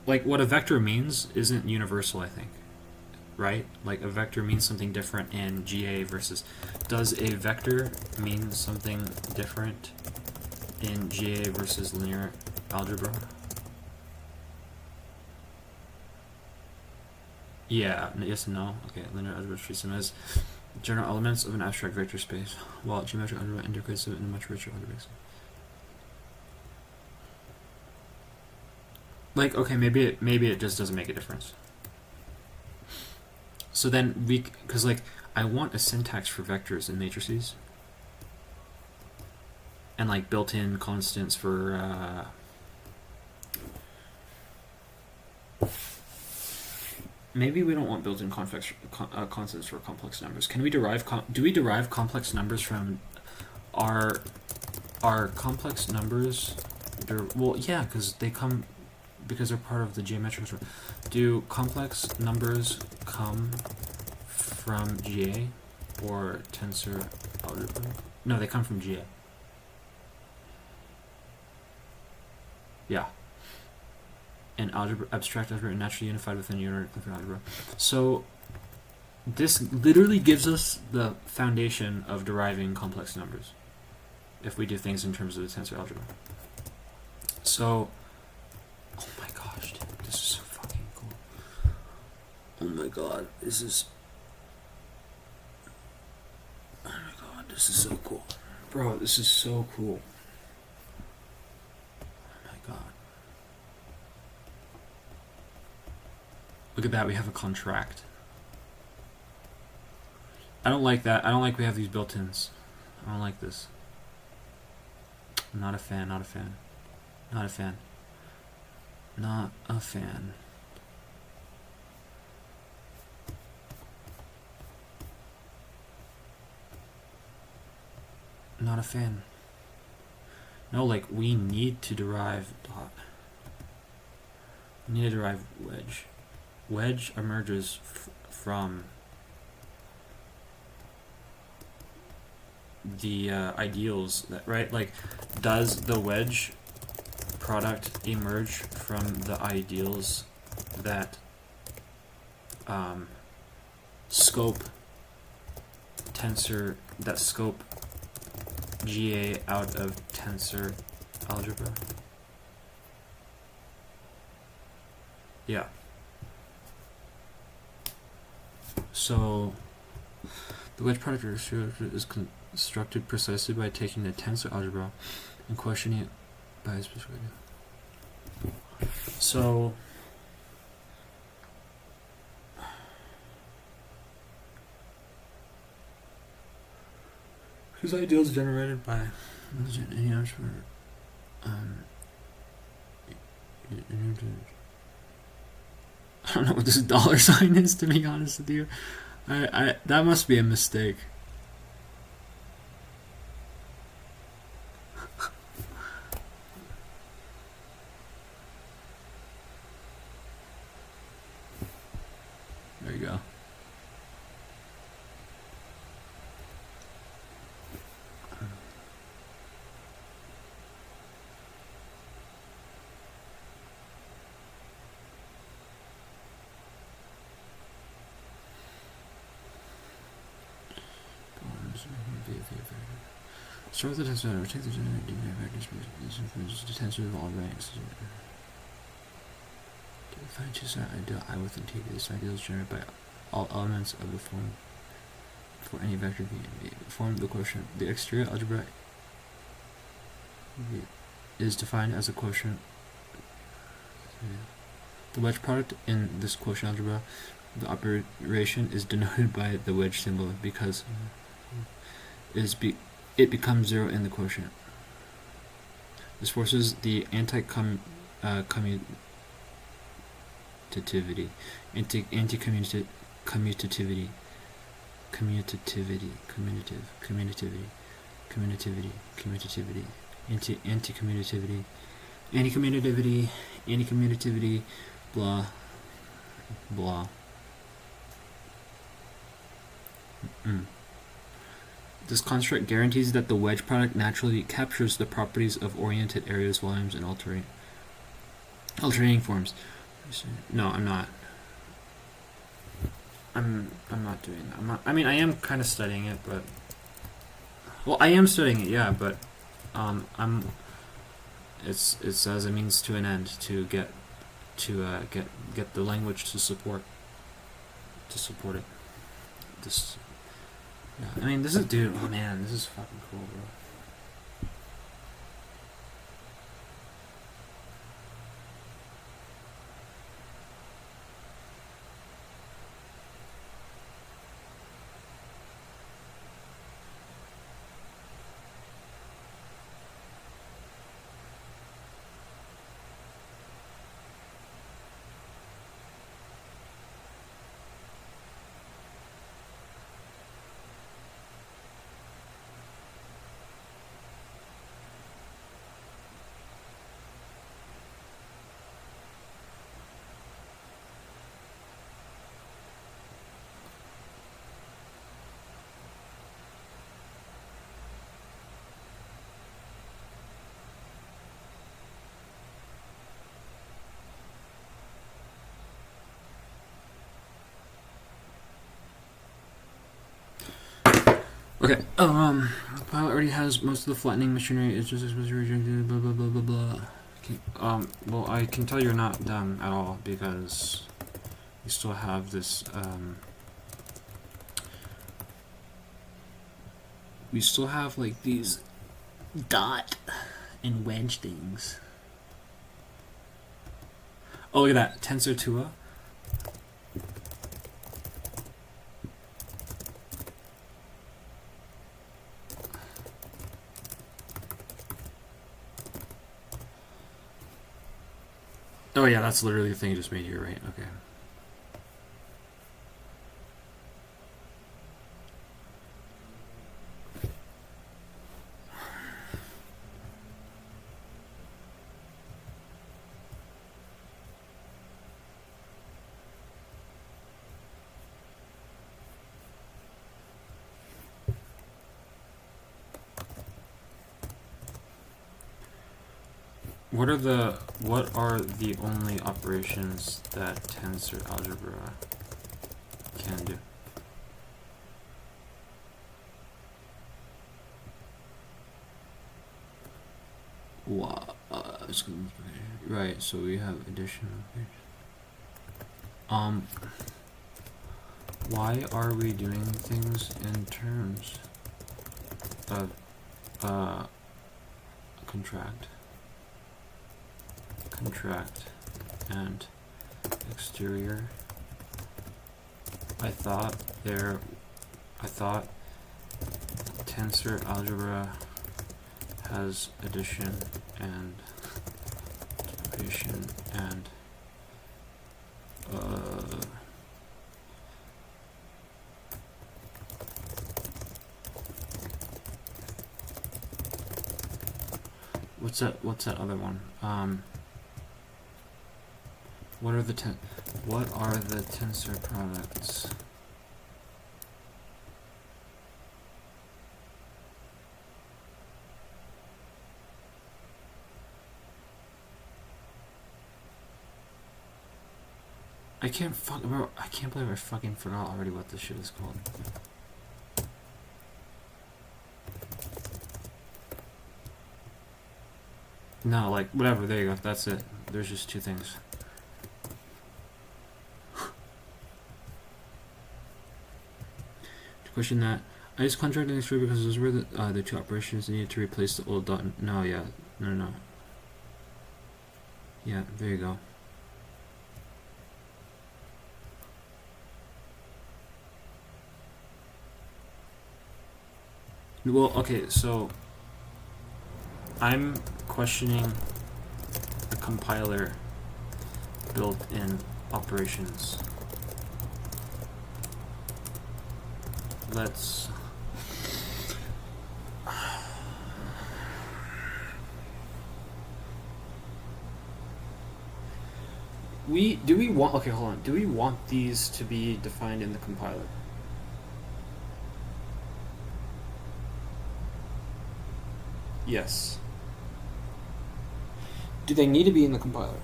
like what a vector means isn't universal, I think. Right? Like a vector means something different in GA versus, does a vector mean something different in GA versus linear algebra? Yeah, yes and no. Okay, linear algebra treats them as general elements of an abstract vector space, while geometric algebra integrates them in a much richer algebra. Like, okay, maybe it just doesn't make a difference. So then because like I want a syntax for vectors and matrices, and like built-in constants for maybe we don't want built-in constants for complex numbers. Can we derive do we derive complex numbers from our complex numbers? Well, yeah, because they're part of the geometric. Do complex numbers come from GA or tensor algebra? No, they come from GA. Yeah. And algebra, abstract algebra, naturally unified within unitary algebra. So this literally gives us the foundation of deriving complex numbers if we do things in terms of the tensor algebra. So, oh my gosh, dude, this is so fucking cool. Oh my god, this is... Oh my god, this is so cool. Bro, this is so cool. Oh my god. Look at that, we have a contract. I don't like that. I don't like we have these built-ins. I don't like this. I'm not a fan, not a fan. Not a fan. Not a fan. Not a fan. No, like, we need to derive dot. We need to derive wedge. Wedge emerges from the ideals, that, right? Like, does the wedge product emerge from the ideals that scope tensor, that scope GA out of tensor algebra? Yeah. So the wedge product is constructed precisely by taking the tensor algebra and questioning it by its perspective. So whose ideals generated by any algebra I don't know what this dollar sign is, to be honest with you. I that must be a mistake. There you go. Start with the tensor, take the tensor of all ranks. Define two-side ideal I within T. This ideal is generated by all elements of the form for any vector V and V. Form the quotient. The exterior algebra is defined as a quotient. The wedge product in this quotient algebra, the operation is denoted by the wedge symbol because it becomes zero in the quotient. This forces the anti-commutativity, commutativity, anti-commutativity, blah, blah. This construct guarantees that the wedge product naturally captures the properties of oriented areas, volumes, and alternating forms. No, I'm not. I'm not doing that. I mean, I am kind of studying it, but I am studying it, yeah. But it's as a means to an end to get the language to support it. This. Yeah, I mean, this is, dude, oh man, this is fucking cool, bro. Okay, the pilot already has most of the flattening machinery. It's just supposed to reject blah blah blah blah blah. Okay, well, I can tell you're not done at all because you still have this. We still have like these dot and wedge things. Oh, look at that tensor Tua. Oh yeah, that's literally the thing you just made here, right? Okay. What are the only operations that tensor algebra can do? Wow, right, so we have addition. Why are we doing things in terms of contract and exterior? I thought tensor algebra has addition and multiplication and what's that other one? What are the tensor products? I can't believe I fucking forgot already what this shit is called. No, like, whatever, there you go, that's it. There's just two things. To question that, I just contracted these three because those were the two operations needed to replace the old dot. No, yeah, no. Yeah, there you go. Well, okay, so I'm questioning the compiler built-in operations. Let's do we want these to be defined in the compiler? Yes. Do they need to be in the compiler?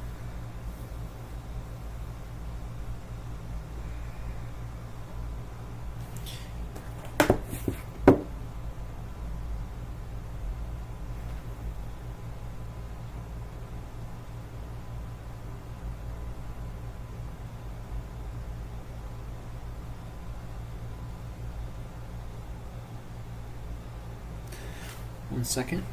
One second.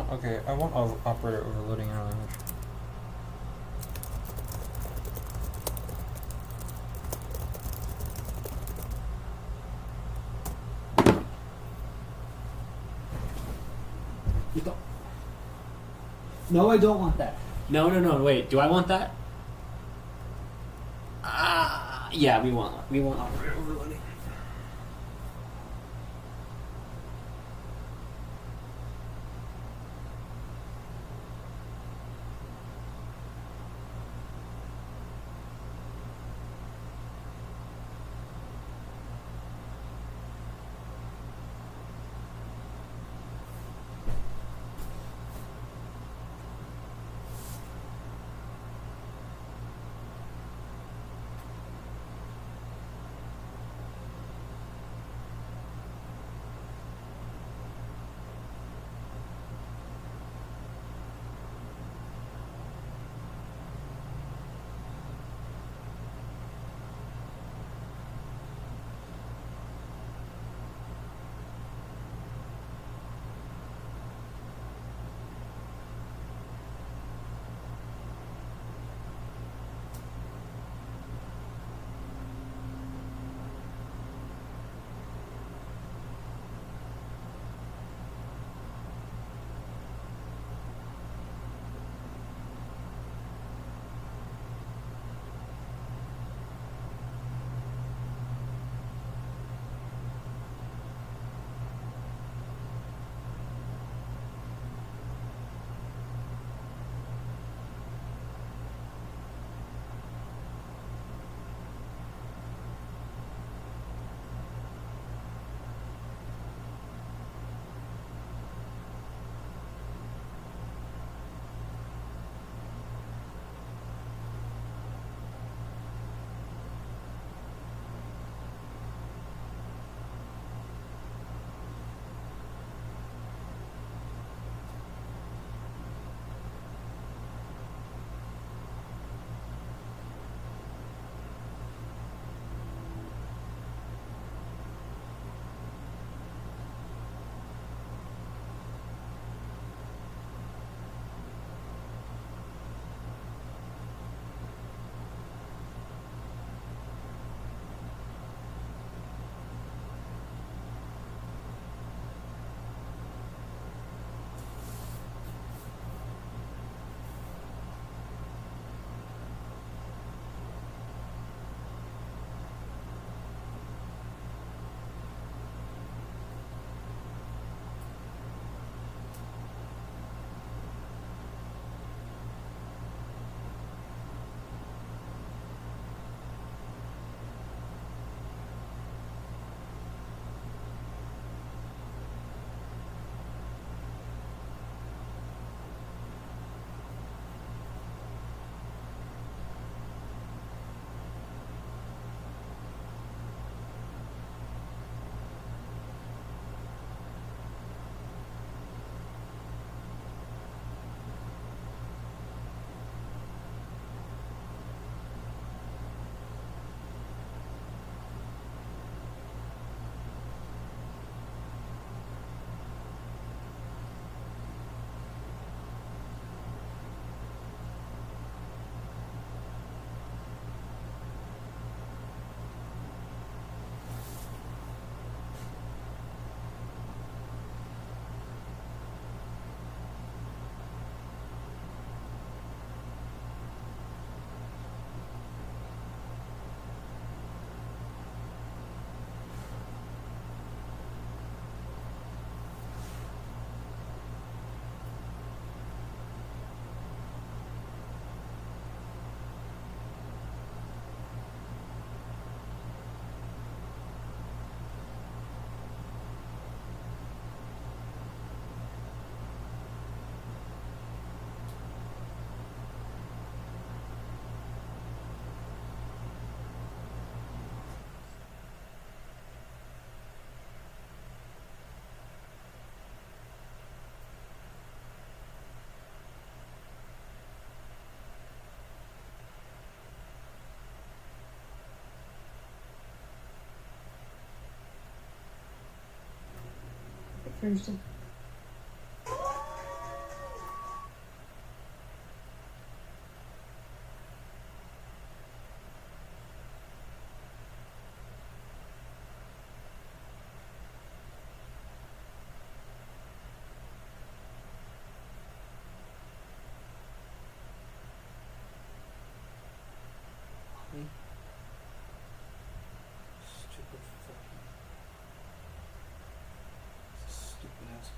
Okay, I want operator overloading in our language. No, I don't want that. No, wait, do I want that? Yeah, we want operator overloading. Thursday. Stupid fucking. Stupid ass.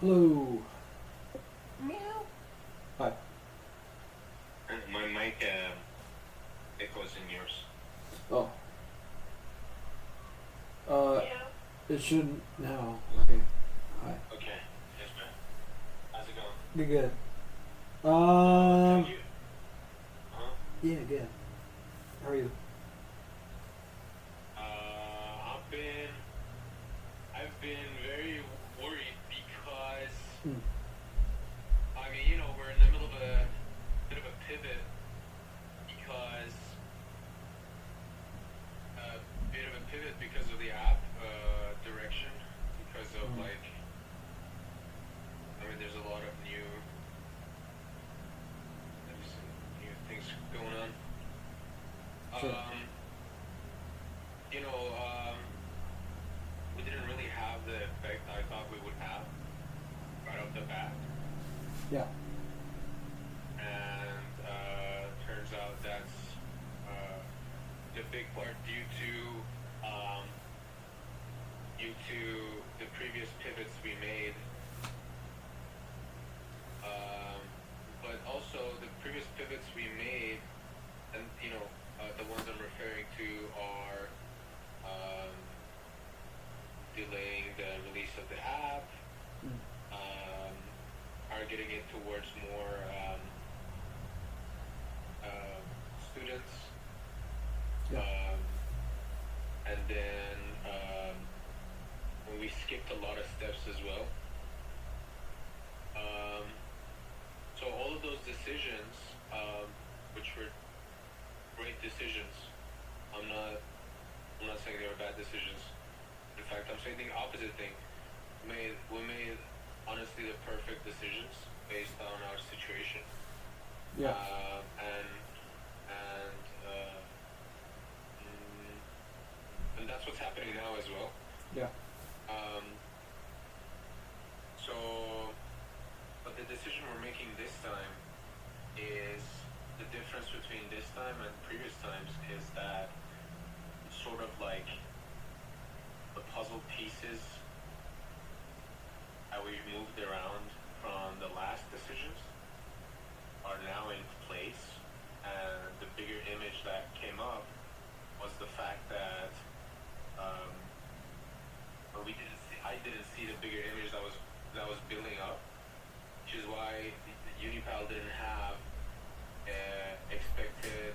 Hello. Hi. My mic echoes in yours. Oh. It shouldn't now. Okay. Hi. Okay. Yes, man. How's it going? Good. Good. Thank you. Huh? Yeah, good. How are you? I've been very worried because Hmm. I mean, we're in the middle of a bit of a pivot because of the app direction, because of Mhm. like, I mean, there's a lot of there's some new things going on. Sure. We didn't really have the effect I thought we would have right off the bat. Yeah. And turns out that's the big part due to the previous pivots we made. But also the previous pivots we made, and the ones I'm referring to are delaying the release of the app, targeting it towards more students, Yeah. and then we skipped a lot of steps as well. So all of those decisions, which were great decisions, I'm not saying they were bad decisions. In fact, I'm saying the opposite thing. We made honestly the perfect decisions based on our situation. Yeah. And that's what's happening now as well. Yeah. But the decision we're making this time is the difference between this time and previous times is that it's sort of like the puzzle pieces that we moved around from the last decisions are now in place, and the bigger image that came up was the fact that I didn't see the bigger image that was building up, which is why UniPal didn't have expected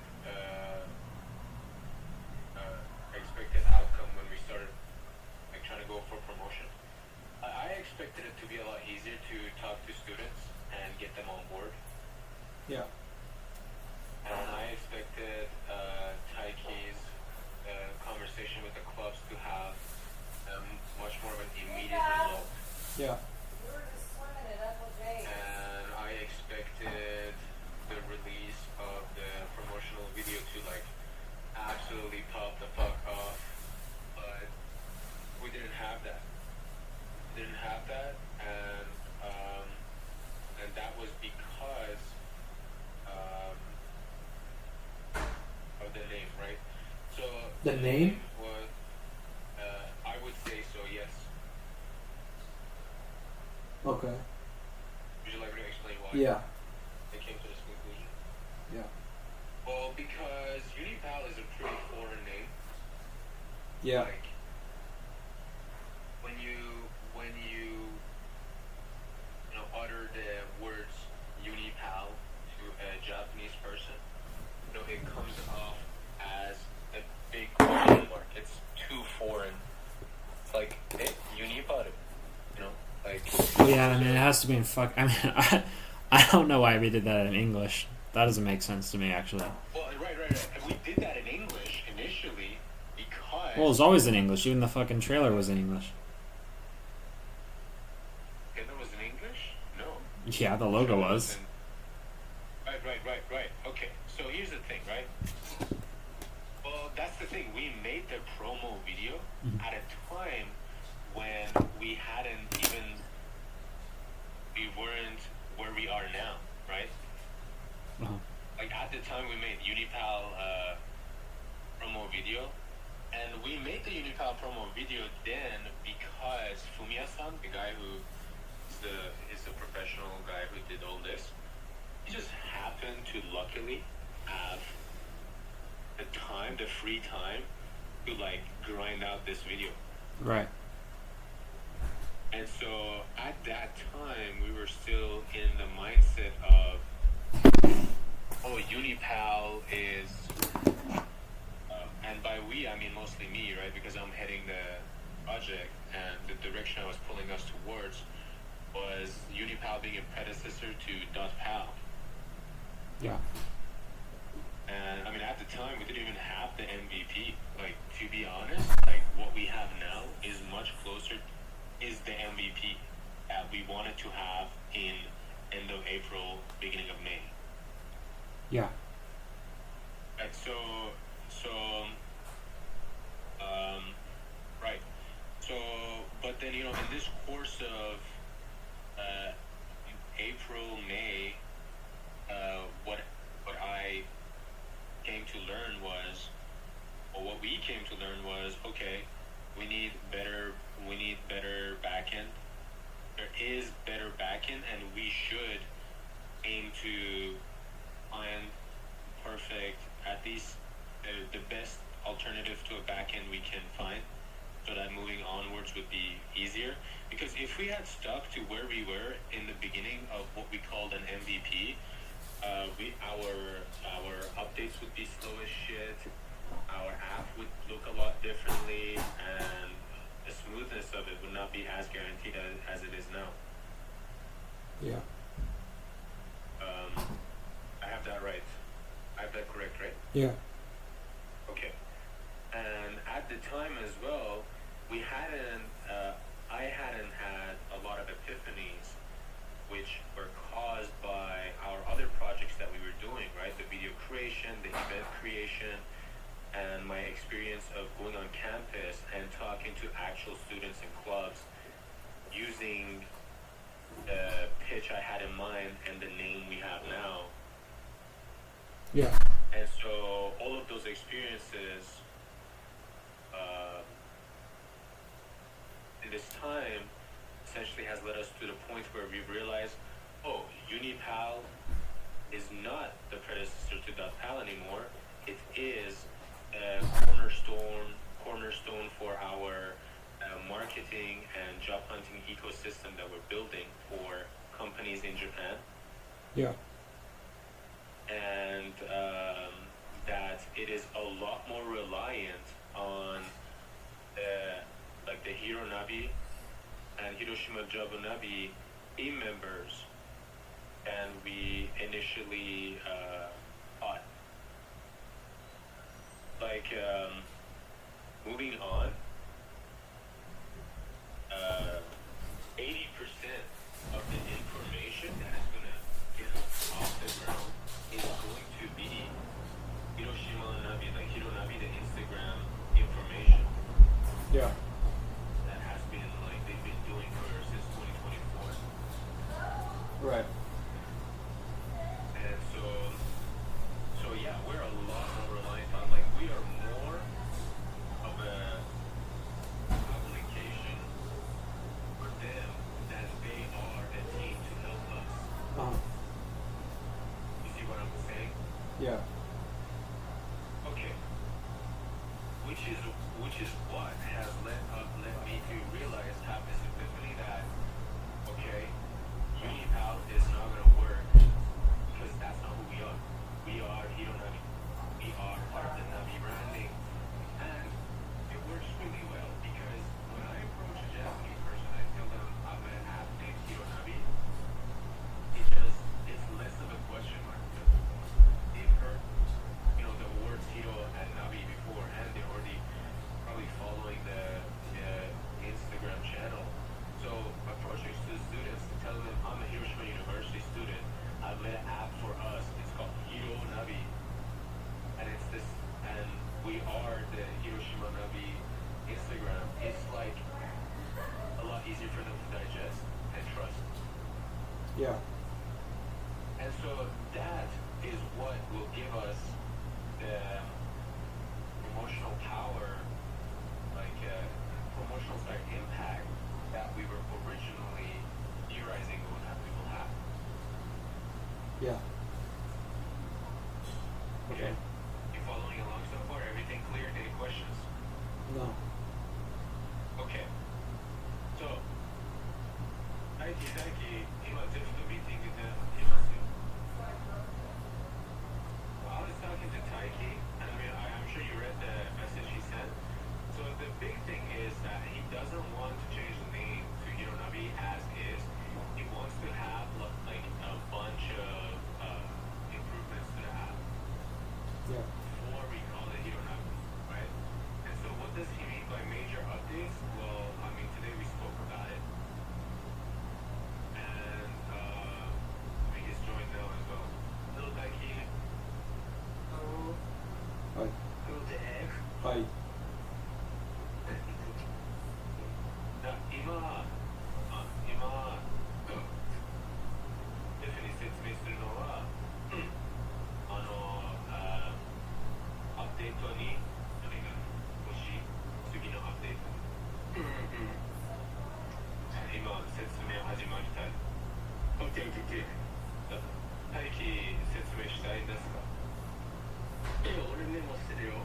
outcome when we started like trying to go for promotion. I expected it to be a lot easier to talk to students and get them on board. Yeah. And I expected Taiki's conversation with the clubs to have much more of an immediate result. Yeah. And I expected the release of the promotional video to like absolutely pop the fuck off, but we didn't have that. And that was because of the name, right? So The name? was, I would say so, yes. Okay. Would you like me to explain why? Yeah. I came to this conclusion. Yeah. Well, because UniPal is a pretty foreign name. Yeah. Like, when you utter the words UniPal to a Japanese person, it comes off as a big question mark. It's too foreign. It's like, hey, UniPal, like. Well, yeah, I mean, it has to be in fuck. I mean, I don't know why we did that in English. That doesn't make sense to me, actually. Well, right. And we did that in English initially because. Well, it was always in English. Even the fucking trailer was in English. It was in English? No. Yeah, the logo was. Right. Okay, so here's the thing, right? Well, that's the thing. We made the promo video at a time when we weren't where we are now, right? Uh-huh. Like at the time we made UniPal promo video, and we made the UniPal promo video then because Fumiya-san, the guy who he's the professional guy who did all this. He just happened to luckily have the free time to like grind out this video. Right. And so at that time, we were still in the mindset of, oh, UniPal is, and by we, I mean mostly me, right? Because I'm heading the project, and the direction I was pulling us towards was UniPal being a predecessor to .pal. Yeah. And I mean, at the time, we didn't even have the MVP. Like, to be honest, like what we have now is much closer, is the MVP that we wanted to have in end of April, beginning of May. Yeah. Right, right. So, but then, you know, in this course of April, May, what I came to learn was, or what we came to learn was, okay, we need better backend. There is better backend, and we should aim to find perfect, at least the best alternative to a backend we can find, so that moving onwards would be easier. Because if we had stuck to where we were in the beginning of what we called an MVP, our updates would be slow as shit. Our app would look a lot differently, and the smoothness of it would not be as guaranteed as it is now. Yeah. I have that right. I have that correct, right? Yeah. Okay. And at the time as well, I hadn't had a lot of epiphanies, which were caused by our other projects that we were doing, right? The video creation, the event creation, and my experience of going on campus and talking to actual students and clubs using the pitch I had in mind and the name we have now. Yeah. And so all of those experiences in this time essentially has led us to the point where we realized, oh, UniPal is not the predecessor to .pal anymore. It is a cornerstone for our marketing and job hunting ecosystem that we're building for companies in Japan. Yeah. And that it is a lot more reliant on like the Hironabi and Hiroshima Jabunabi team members than we initially thought. Like, moving on, 80% of the information that is going to get off the ground is going to be Hiroshima Nabi, like Hironabi, the Instagram information Yeah. that has been, like, they've been doing since 2024. Right. And so yeah, we're a lot more reliant on, like, we are more of a application for them than they are a team to help us. You see what I'm saying? Yeah. Okay. Which is what has led me to realize, have this epiphany that, okay, UniPal is not going to work because that's not who we are. We are Hironabi. We are part of the Nabi branding. And it works really well because when I approach a Japanese person, I tell them I'm going to have named Hironabi. It's less of a question mark. They've heard, the words Hiro and Nabi before, and they're already probably following the Instagram channel. So approaching to students to tell them I'm a Hiroshima University student. I've made an app for us. It's called Hiro Nabi, and it's this, and we are the Hiroshima Nabi Instagram Yeah. Okay. You following along so far? Everything clear? Any questions? No. Okay. So, 大輝、今ゼフとミーティングでいますよ。I was talking to Taiki, and I mean, I'm sure you read the message he sent. So the big thing is that he doesn't want to change the name to Hironabi as is. He wants to have like a bunch of improvements to the app Yeah. before we call it Hironabi, right? And so what does he mean by major updates? Well, I mean, today we spoke about it. And I think he's joined now as well. Hello, Taiki. Hello. Hi. Hello, Dave. Hi. デフに説明するのは、アップデートに何が欲しい次のアップデートに。今、説明始まりたい。OK。大輝、説明したいんですか？俺メモしてるよ。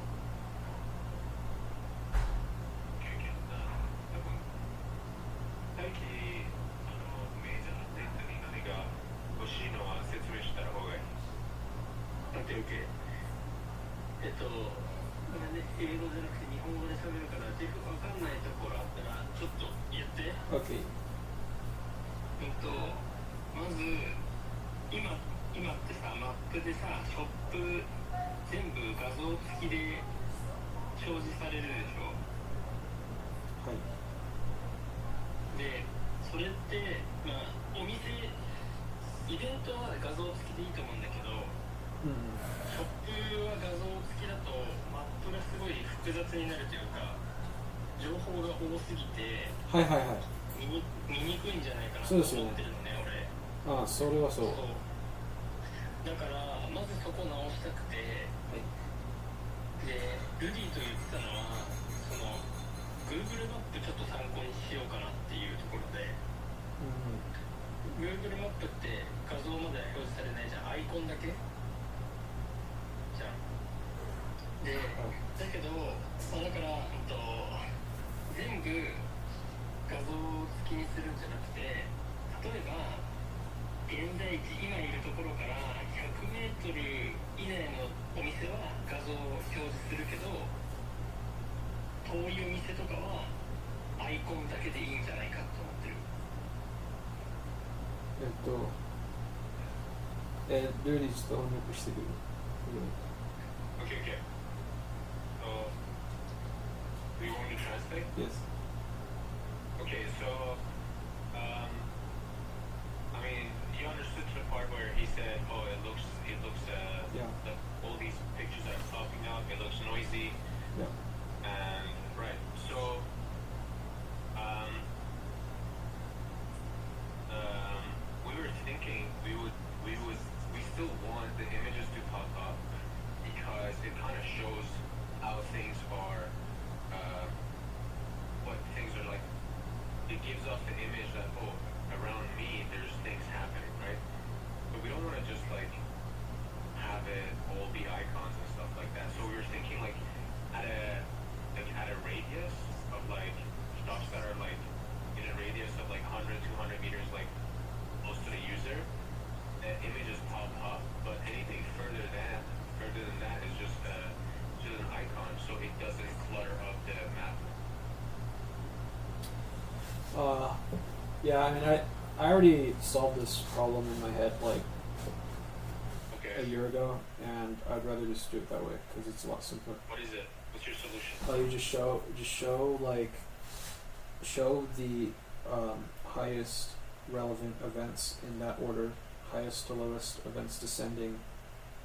大輝、メジャーアップデートに何が欲しいのは説明した方がいい。OK。ごめんね、英語じゃなくて日本語で喋るから、ジェフわかんないところあったら、ちょっと言って。Okay. まず、今ってさ、マップでさ、ショップ全部画像付きで表示されるでしょ。はい。で、それって、まあ、お店、イベントは画像付きでいいと思うんだけど、ショップは画像付きだとマップがすごい複雑になるというか、情報が多すぎてはいはいはい。見にくいんじゃないかなと思ってるのね、俺。ああ、それはそう。だからまずそこ直したくて、でルディと言ってたのは、その Google マップちょっと参考にしようかなっていうところで、Google マップって画像までは表示されないじゃん、アイコンだけじゃん。で、だけど、まあ、だから、全部画像付きにするんじゃなくて、例えば現在地、今いるところから100メートル以内のお店は画像を表示するけど、遠いお店とかはアイコンだけでいいんじゃないかと思ってる。ルーリーちょっと翻訳してくる。Okay. Do you want me to translate? Yes. Okay, so, I mean, you understood the part where he said, oh, it looks, Yeah. all these pictures that are popping up, it looks noisy. Yeah. And, right, so, we were thinking we still want the images to pop up because it kind of shows how things are, what things are like. It gives off the image that, oh, around me there's things happening, right? But we don't want to just like have it all be icons and stuff like that. So we were thinking like at a radius of like stuff that are like in a radius of like 100, 200 meters, like close to the user, the images pop up. But anything further than that is just an icon, so it doesn't clutter up the map. Yeah, I mean, I already solved this problem in my head like a year ago, and I'd rather just do it that way because it's a lot simpler. What is it? What's your solution? You just show the highest relevant events in that order, highest to lowest events descending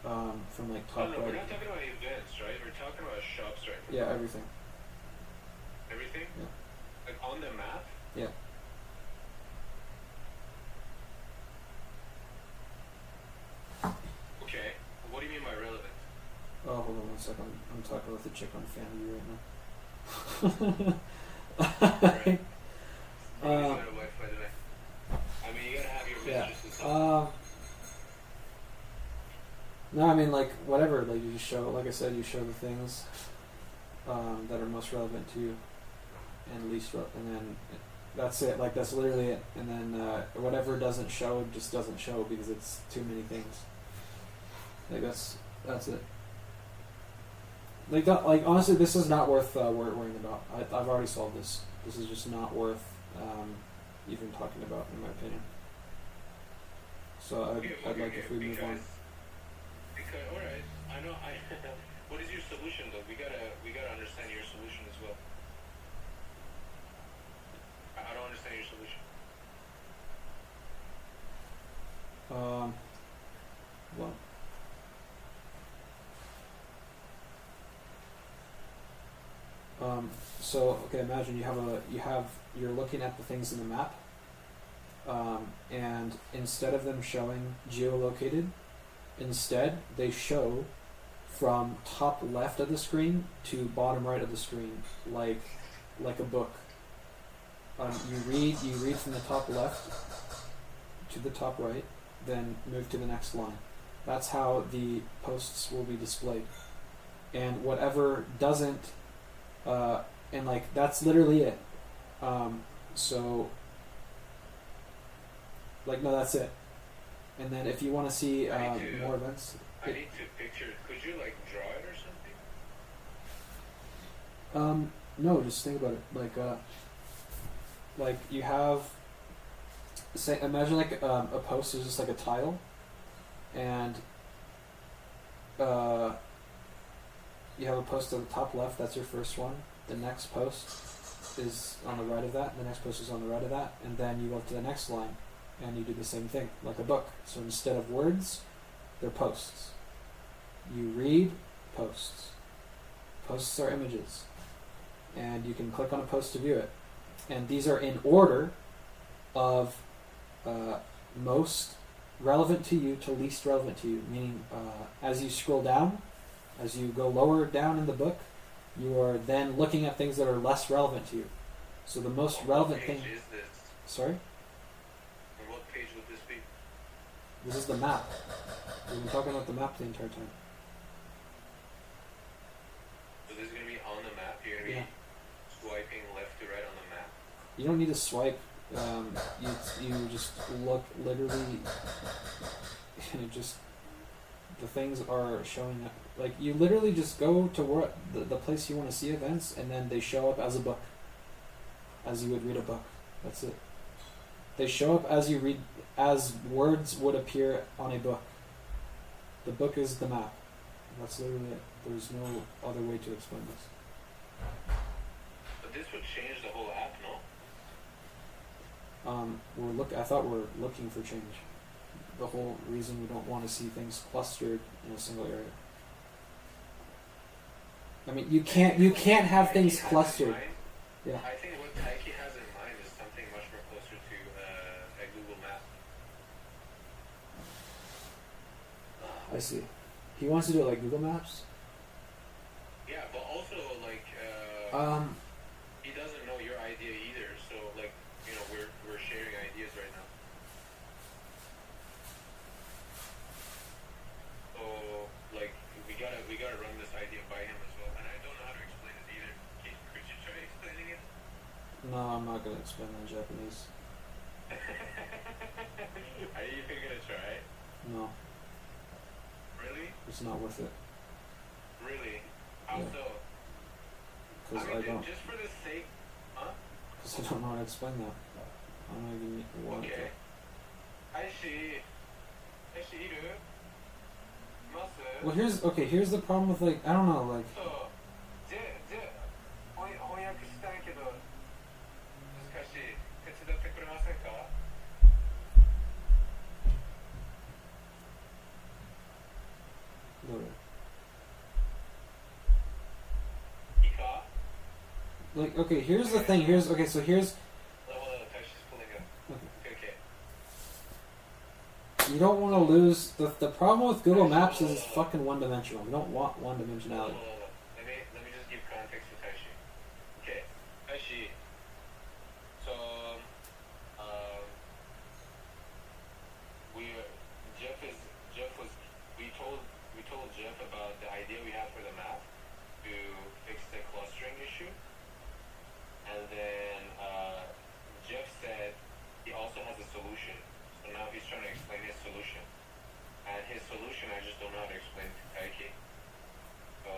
from like top No, right. we're not talking about events, right? We're talking about shops right now. Yeah, everything. Everything? Yeah. Like on the map? Yeah. Okay. What do you mean by relevant? Oh, hold on one second. I'm talking with the chick on Family right now. Wi-Fi today. I mean, you gotta have your Yeah. messages and stuff. No, I mean like whatever. Like you just show, like I said, you show the things that are most relevant to you, and and then that's it. Like that's literally it. And then whatever doesn't show just doesn't show because it's too many things. Like that's it. Like that. Like honestly, this is not worth worrying about. I've already solved this. This is just not worth even talking about, in my opinion. So I'd like if we move on. Because all right, I know. What is your solution though? We gotta understand your solution as well. I don't understand your solution. Well. So okay, imagine you're looking at the things in the map, and instead of them showing geolocated, instead they show from top left of the screen to bottom right of the screen, like a book. You read from the top left to the top right, then move to the next line. That's how the posts will be displayed, and whatever doesn't. And like that's literally it. So like no, that's it. And then if you want to see more events, I need to picture it. Could you like draw it or something? No, just think about it. Like you have, say, imagine like a post is just like a tile, and you have a post at the top left. That's your first one. The next post is on the right of that. The next post is on the right of that, and then you go to the next line, and you do the same thing like a book. So instead of words, they're posts. You read posts. Posts are images, and you can click on a post to view it. And these are in order of most relevant to you to least relevant to you. Meaning, as you scroll down, as you go lower down in the book, you are then looking at things that are less relevant to you. So the most relevant thing. What page is this? Sorry? On what page would this be? This is the map. We've been talking about the map the entire time. So this is gonna be on the map. You're gonna be swiping left to right on the map. You don't need to swipe. You just look literally. And just the things are showing up. Like you literally just go to where the place you want to see events, and then they show up as a book, as you would read a book. That's it. They show up as you read, as words would appear on a book. The book is the map. That's literally it. There's no other way to explain this. But this would change the whole app, no? I thought we're looking for change. The whole reason we don't want to see things clustered in a single area. I mean, you can't have things clustered. Yeah. I think what Taiki has in mind is something much more closer to a Google Map. I see. He wants to do it like Google Maps. Yeah, but also like he doesn't know your idea either. So like we're sharing ideas right now. So like we gotta run this idea by him as well. And I don't know how to explain it either. Could you try explaining it? No, I'm not gonna explain it in Japanese. Are you even gonna try? No, Really? it's not worth it. Really? How Yeah. so? Because I mean, I don't. just for the sake, huh? Because I don't know how to explain that. I'm not even want Okay. it. I see. Iru. Masu. Well, here's the problem with like I don't know like そう翻訳したいけど難しい手伝ってくれませんか look, いいか like okay here's the thing here's okay so here's Hold on, Taishi's pulling up. Okay. you don't want to lose the problem with Google Maps is it's fucking one dimensional. We don't want one dimensionality. Let me just give context to Taishi. Okay, Taishi. So, we we told know how to explain Taiki. So,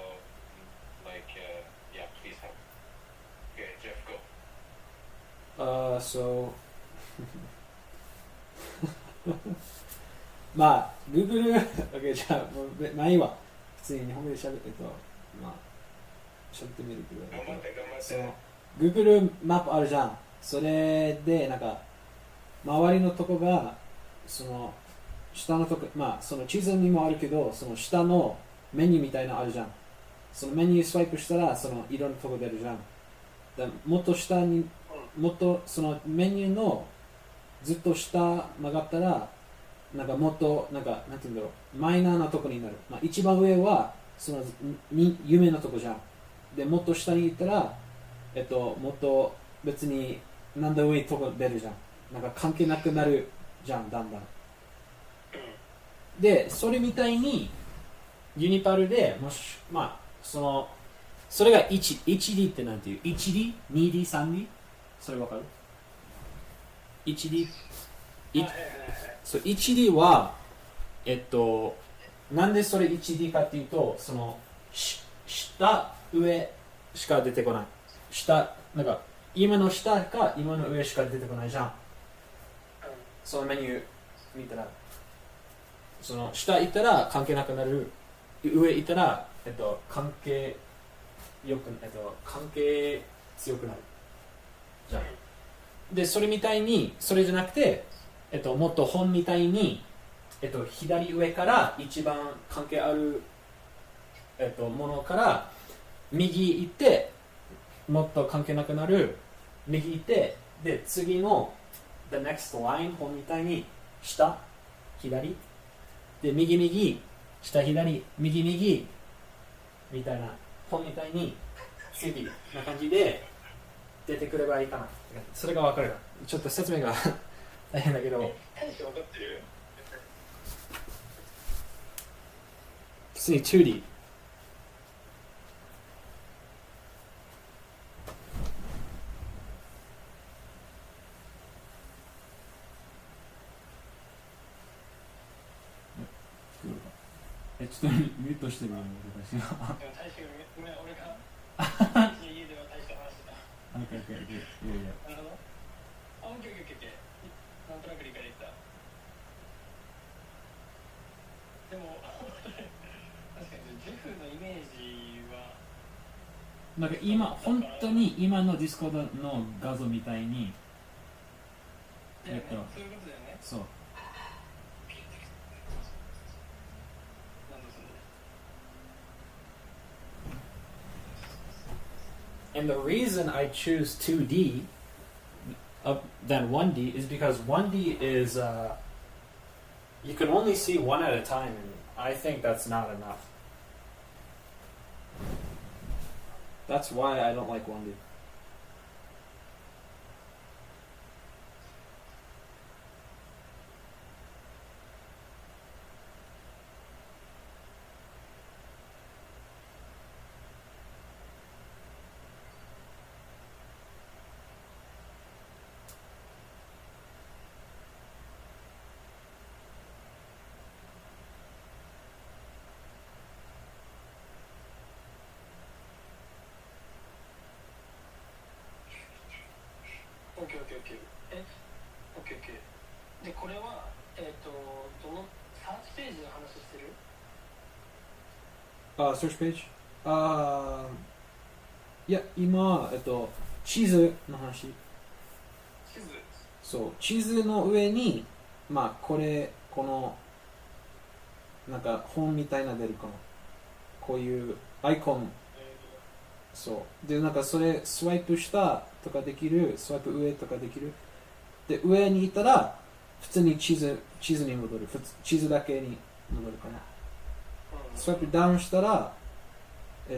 like, yeah, please help. Okay, Jeff, go. So まあ Google OK じゃあもうまあいいわ普通に日本語で喋ってまあ喋ってみるけど頑張って頑張って。その Google マップあるじゃんそれでなんか周りのとこがその下のとこまあその地図にもあるけどその下のメニューみたいなのあるじゃんそのメニュースワイプしたらその色のとこ出るじゃんだもっと下にもっとそのメニューのずっと下曲がったらなんかもっとなんかなんていうんだろうマイナーなとこになる、まあ、一番上はそのに有名なとこじゃんでもっと下に行ったらもっと別になんだ上にとこ出るじゃんなんか関係なくなるじゃんだんだんでそれみたいにユニパルでもしまあそれが 1D ってなんていう 1D2D3D それわかる 1D そう 1D はなんでそれ 1D かっていうとその下上しか出てこない下なんか今の下か今の上しか出てこないじゃんそのメニュー見たらその下行ったら関係なくなる上行ったら関係よく関係強くなるじゃんでそれみたいにそれじゃなくてもっと本みたいに左上から一番関係あるものから右行ってもっと関係なくなる右行ってで次の the next line 本みたいに下左で右右下左右右みたいな本みたいに次な感じで出てくればいいかなそれが分かるかちょっと説明が大変だけど大して分かってるよ。普通に 2Dちょっとミュートしてるよ私が大してごめん、俺が家では大した話だ。いやいやなるほど。あ、オッケー。なんとなく理解できた。でも、確かにジェフのイメージはなんか今本当に今のディスコードの画像みたいにそういうことだよね。そうなんだそれ。And the reason I choose 2D than 1D is because 1D is you can only see one at a time, and I think that's not enough. That's why I don't like 1D.オッケー。オッケー。で、これは、どのサーチページの話してるSearch page? いや、今、地図の話。地図そう、地図の上に、まあ、この、なんか本みたいな出るかな。こういうアイコン。そうでなんかそれスワイプ下とかできるスワイプ上とかできるで上にいたら普通に地図に戻る地図だけに戻るかなスワイプダウンしたらそう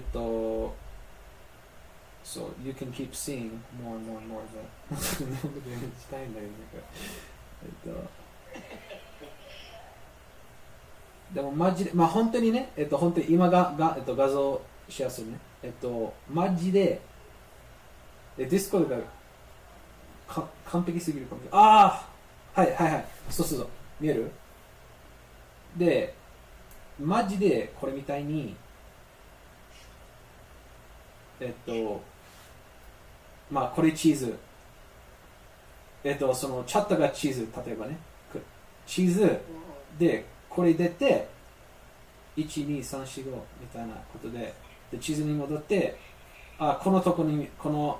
you can keep seeing more and more of that 日本語でしたいんだけどなんかでもマジでまあ本当にね本当に今が画像しやすいねマジでディスコードが完璧すぎるかもしれないはいそう見えるでマジでこれみたいにまあこれチーズそのチャットがチーズ、例えばねチーズでこれ出て12345みたいなことでチーズに戻ってこのとこにこの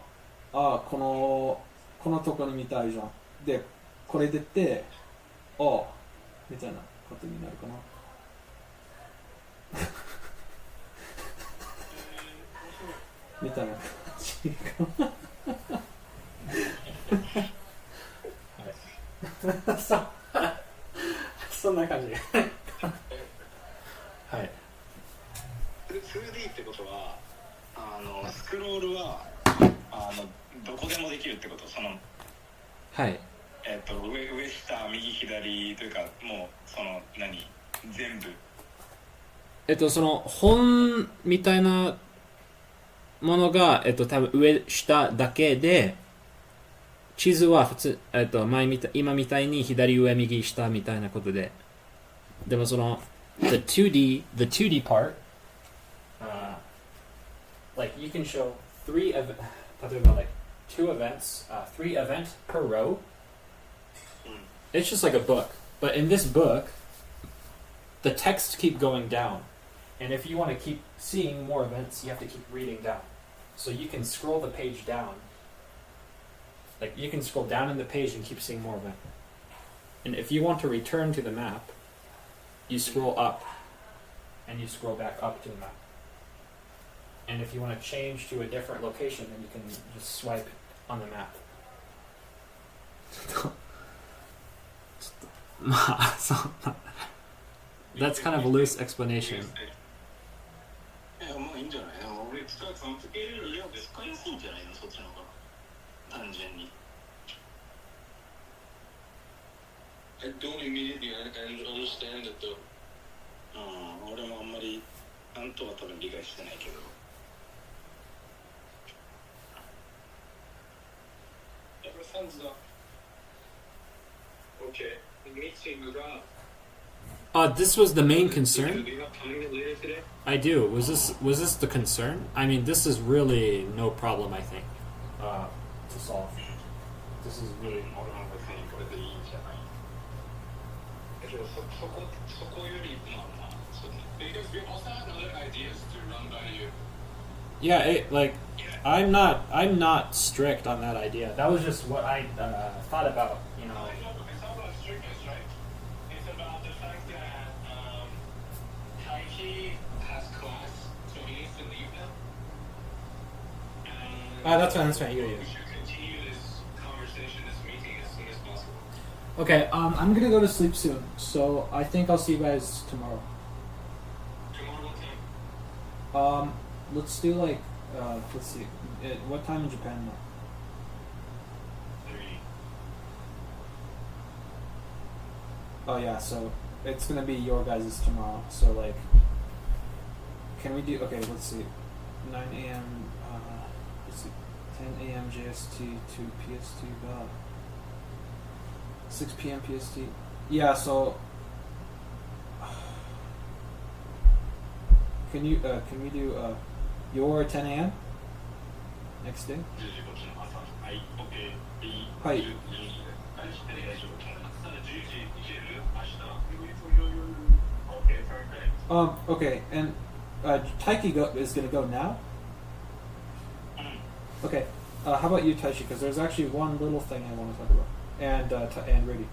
とこに見たいじゃんでこれ出てみたいなことになるかなみたいな感じかなそんな感じはい。 2D ってことはスクロールはどこでもできるってこと、そのはい。上下右左というか、もうその全部その本みたいなものが多分上下だけで地図は普通今みたいに左上右下みたいなことで、でもその the 2D part like you can show例えば like 2 events 3 events per row. It's just like a book, but in this book the text keep going down, and if you want to keep seeing more events you have to keep reading down, so you can scroll the page down, like you can scroll down in the page and keep seeing more events, and if you want to return to the map you scroll up and you scroll back up to the map, and if you want to change to a different location then you can just swipe on the map. まあそんな That's kind of a loose explanation. いやまあいいんじゃない。俺使いやすいんじゃないの、そっちの方が単純に。I don't immediately understand it though. 俺もあんまりなんとは多分理解してないけど。Thumbs up. Okay. The meeting was up. This was the main concern. Do you have time later today? I do. Was this the concern? I mean, this is really no problem, I think, to solve. This is really. 俺も別にこれでいいんじゃない。そこよりまあそうね。Because we also had other ideas to run by you. Yeah, I'm not strict on that idea. That was just what I thought about, you know. It's not about strictness, right? It's about the fact that Taiki has class, so he needs to leave now. And That's fine. You. we should continue this conversation, this meeting as soon as possible. Okay. I'm gonna go to sleep soon, so I think I'll see you guys tomorrow. Tomorrow what time? Let's do like let's see. What time in Japan now? 3. Oh yeah, so it's gonna be your guys' tomorrow. So like, can we do? Okay, let's see. 9 a.m. Let's see. 10 a.m. JST to PST. 6 p.m. PST. Yeah. So can we do your 10 a.m. next day? 10時こっちの朝。はい、OK。はい。10時で。はい、大丈夫。朝10時いける？明日。OK, perfect. Okay, and Taiki is going to go now? Okay, how about you, Taishi? Because there's actually one little thing I want to talk about. And Rudy.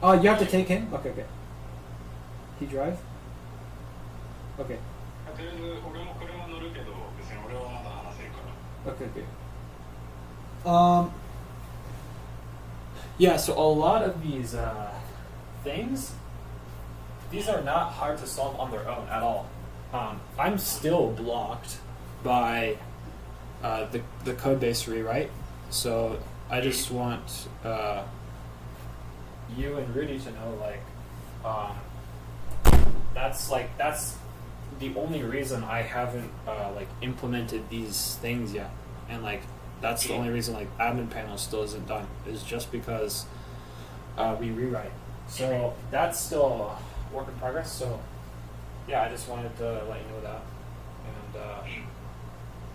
You have to take him? Okay. He drive? Okay. とりあえず俺も車乗るけど、別に俺はまだ話せるから。Okay. Yeah, so a lot of these things, these are not hard to solve on their own at all. I'm still blocked by the code base rewrite, so I just want you and Rudy to know, that's the only reason I haven't implemented these things yet, and that's the only reason admin panel still isn't done, is just because we rewrite. So that's still a work in progress. So yeah, I just wanted to let you know that, and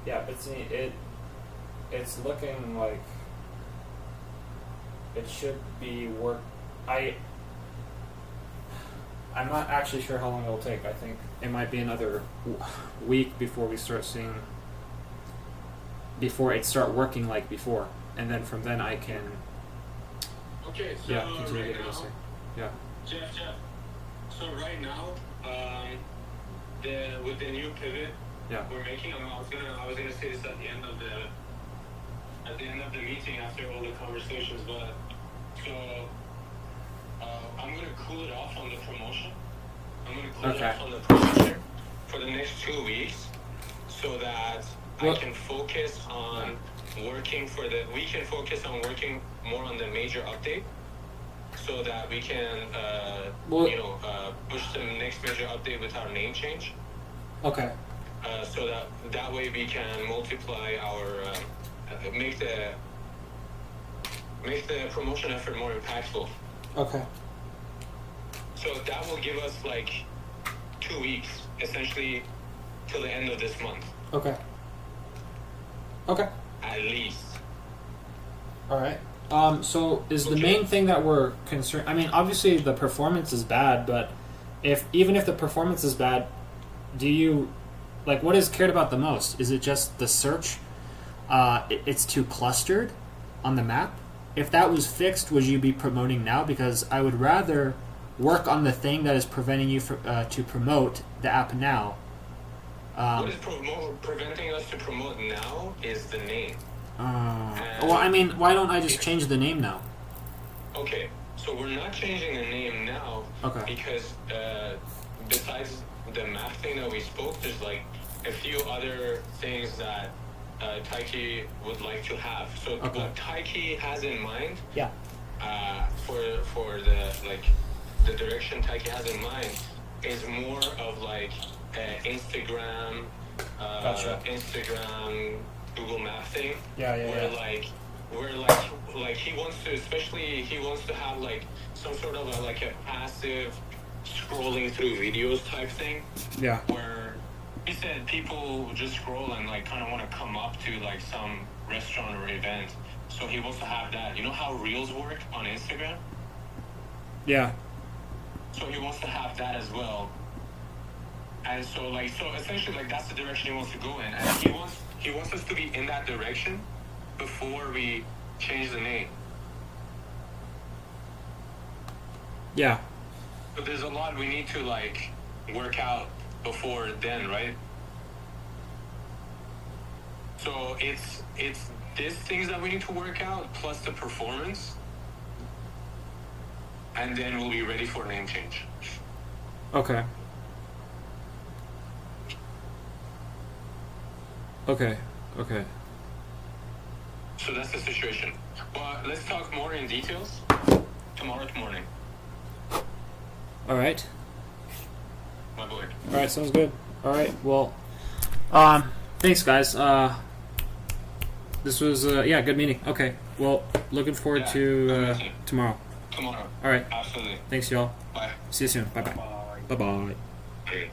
yeah, but see, it's looking like it should be work. I'm not actually sure how long it'll take. I think it might be another week before we start seeing, before it start working like before, and then from then I can Okay, so continue right getting this now, thing. Yeah. Jeff. So right now, with the new pivot Yeah. we're making, I was gonna say this at the end of the meeting after all the conversations, but so I'm gonna cool it off on the promotion. I'm gonna cool it off on the promotion for the next 2 weeks, so that I can focus on working we can focus on working more on the major update, so that we can push the next major update with our name change. Okay. So that way we can multiply our make the promotion effort more impactful. Okay. So that will give us like 2 weeks, essentially, till the end of this month. Okay. Okay. At least. All right. So is the main thing that we're concerned? I mean, obviously the performance is bad, but even if the performance is bad, do you what is cared about the most? Is it just the search? It's too clustered on the map. If that was fixed, would you be promoting now? Because I would rather work on the thing that is preventing you to promote the app now. What is preventing us to promote now is the name. Well, I mean, why don't I just change the name now? Okay, so we're not changing the name now. Okay. Because besides the map thing that we spoke, there's like a few other things that Taiki would like to have. So what Taiki has in mind, for the direction Taiki has in mind is more of like Instagram, Instagram, Google Map thing. Where he wants to have like some sort of a passive scrolling through videos type thing. Yeah. Where he said people just scroll and kind of want to come up to some restaurant or event. So he wants to have that. You know how Reels work on Instagram? Yeah. So he wants to have that as well. And so essentially that's the direction he wants to go in. And he wants us to be in that direction before we change the name. Yeah. But there's a lot we need to work out before then, right? So it's these things that we need to work out plus the performance, and then we'll be ready for name change. Okay. So that's the situation. But let's talk more in details tomorrow morning. All right. My boy. All right, sounds good. All right, well, thanks, guys. This was good meeting. Okay, well, looking forward to tomorrow. Tomorrow. All right. Absolutely. Thanks, y'all. Bye. See you soon. Bye-bye. Bye-bye. Hey.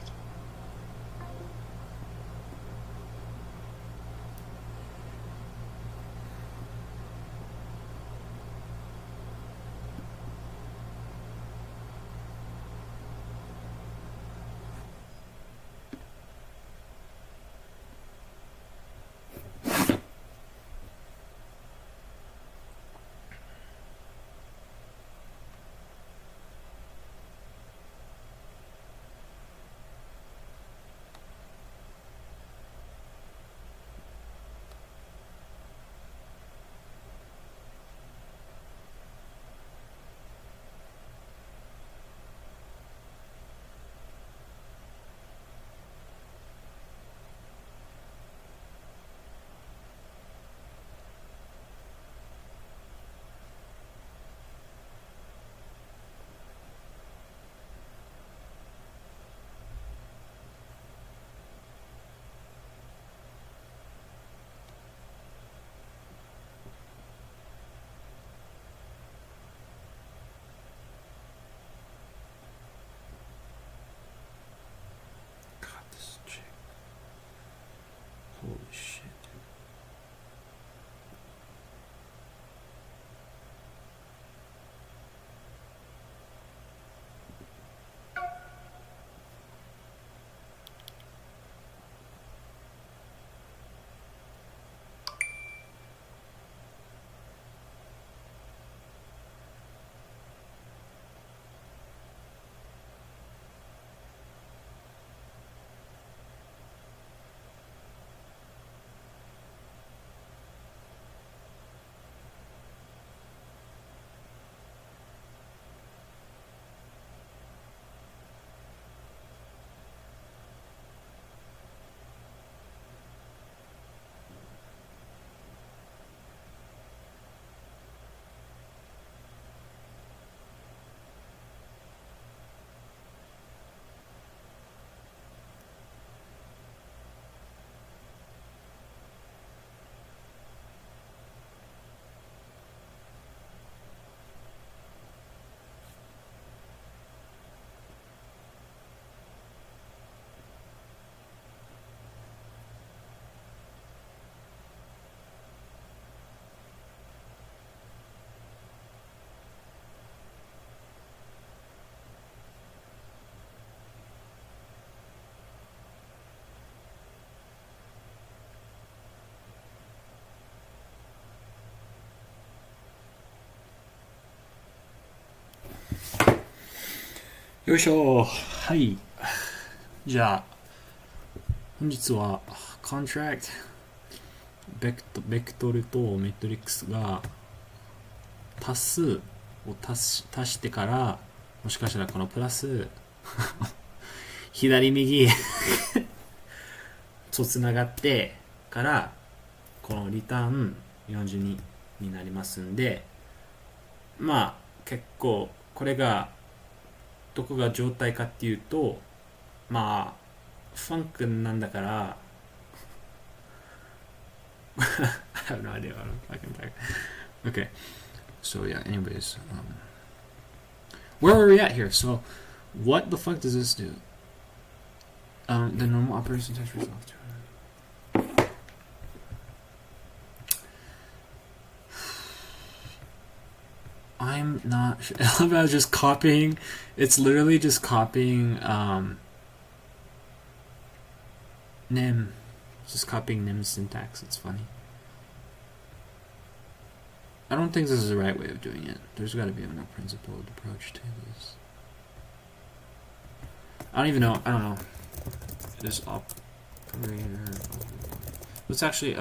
よいしょ。はい。じゃあ、本日は、contract、ベクトルとメトリックスが、足すを足してから、もしかしたらこのプラス、左右とつながってから、このリターン42になりますんで、まあ、結構、これが、どこが状態かっていうと、まあ、ファンクなんだから、I have no idea what I'm fucking talking. Okay, so yeah, anyways, where are we at here? So, what the fuck does this do? The normal operation test resolved. I'm not sure. I love how it's just copying. It's literally just copying Nim. Just copying Nim's syntax. It's funny. I don't think this is the right way of doing it. There's got to be a more principled approach to this. I don't even know. I don't know. This operator. Let's actually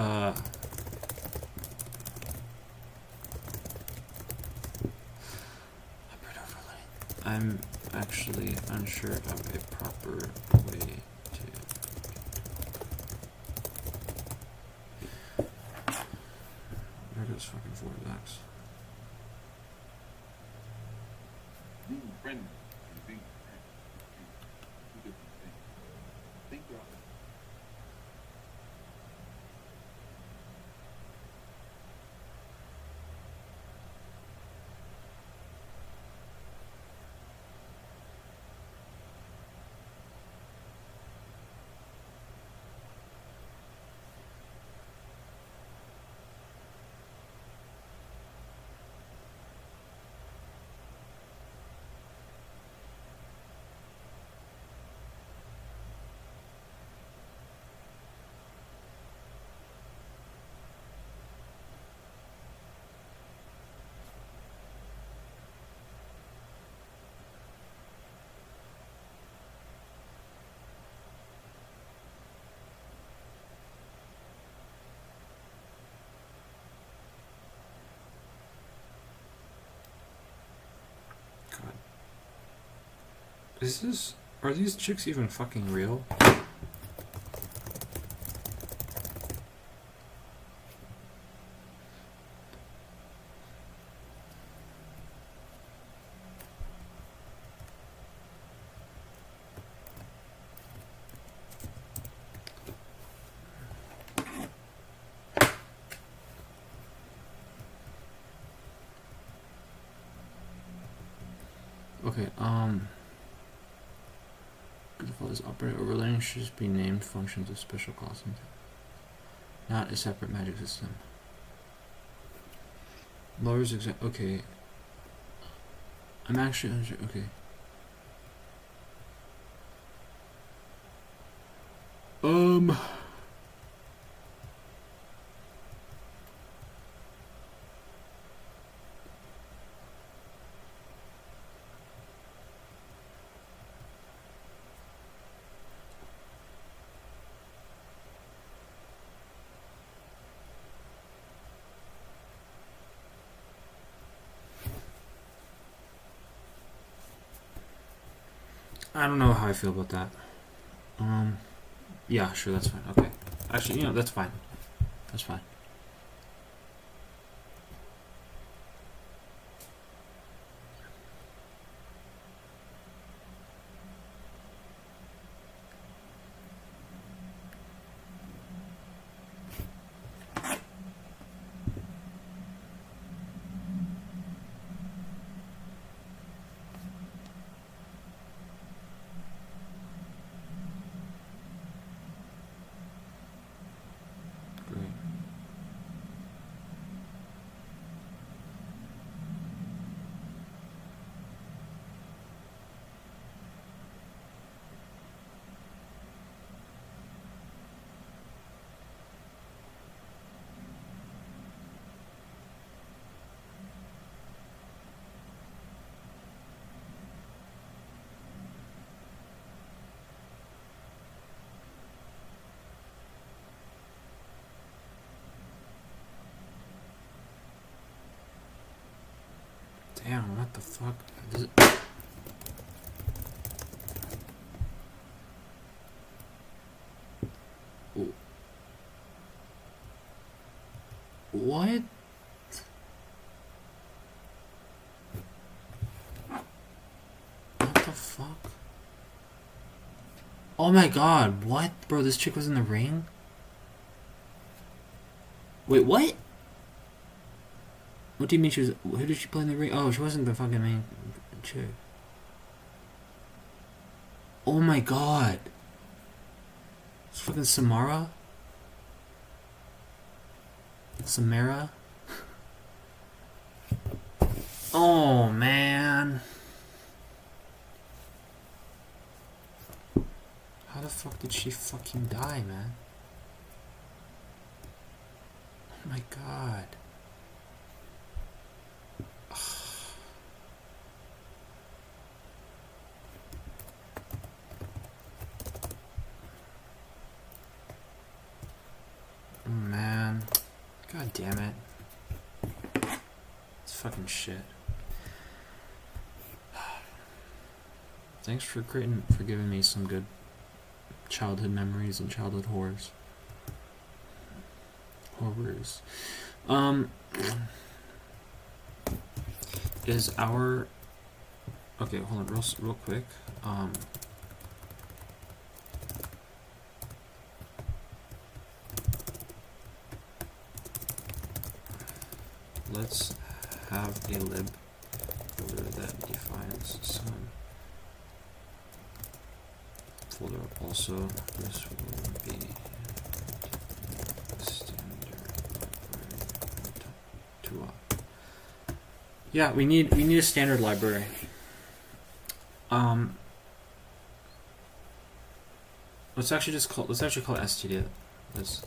I'm actually unsure of a proper way to. Where goes fucking $4? Are these chicks even fucking real? Okay, default is operator overlaying should just be named functions of special calls, not a separate magic system. Lowers okay. I'm actually unsure. Okay. I don't know how I feel about that. Yeah, sure, that's fine. Okay. Actually, that's fine. That's fine. Great. Damn, what the fuck? Does it... What? What the fuck? Oh my god, what? Bro, this chick was in the ring? Wait, what? What do you mean she was... Who did she play in the ring? Oh, she wasn't the fucking main chick. Oh my god. It's fucking Samara? Samara? Oh, man. How the fuck did she fucking die, man? Oh my god. Oh, man. God damn it. It's fucking shit. Thanks for giving me some good childhood memories and childhood horrors. Is our... Okay, hold on real quick. Let's have a lib folder that defines some folder. Also, this will be standard to yeah, we need a standard library. Let's actually call it std. Let's...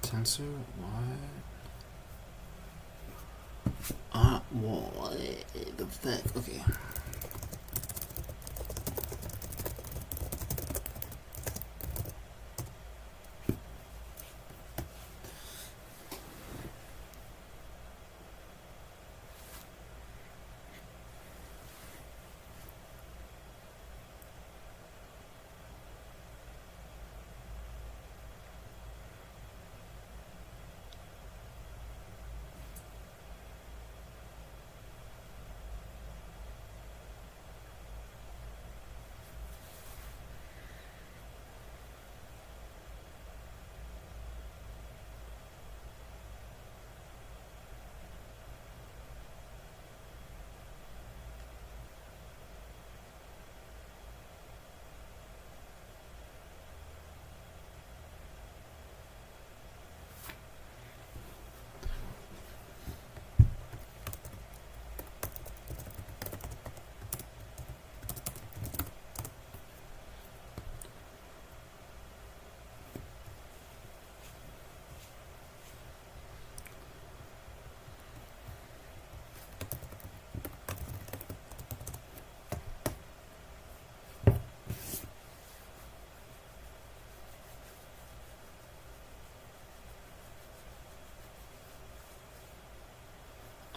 Tensor? What? What the fuck? Okay.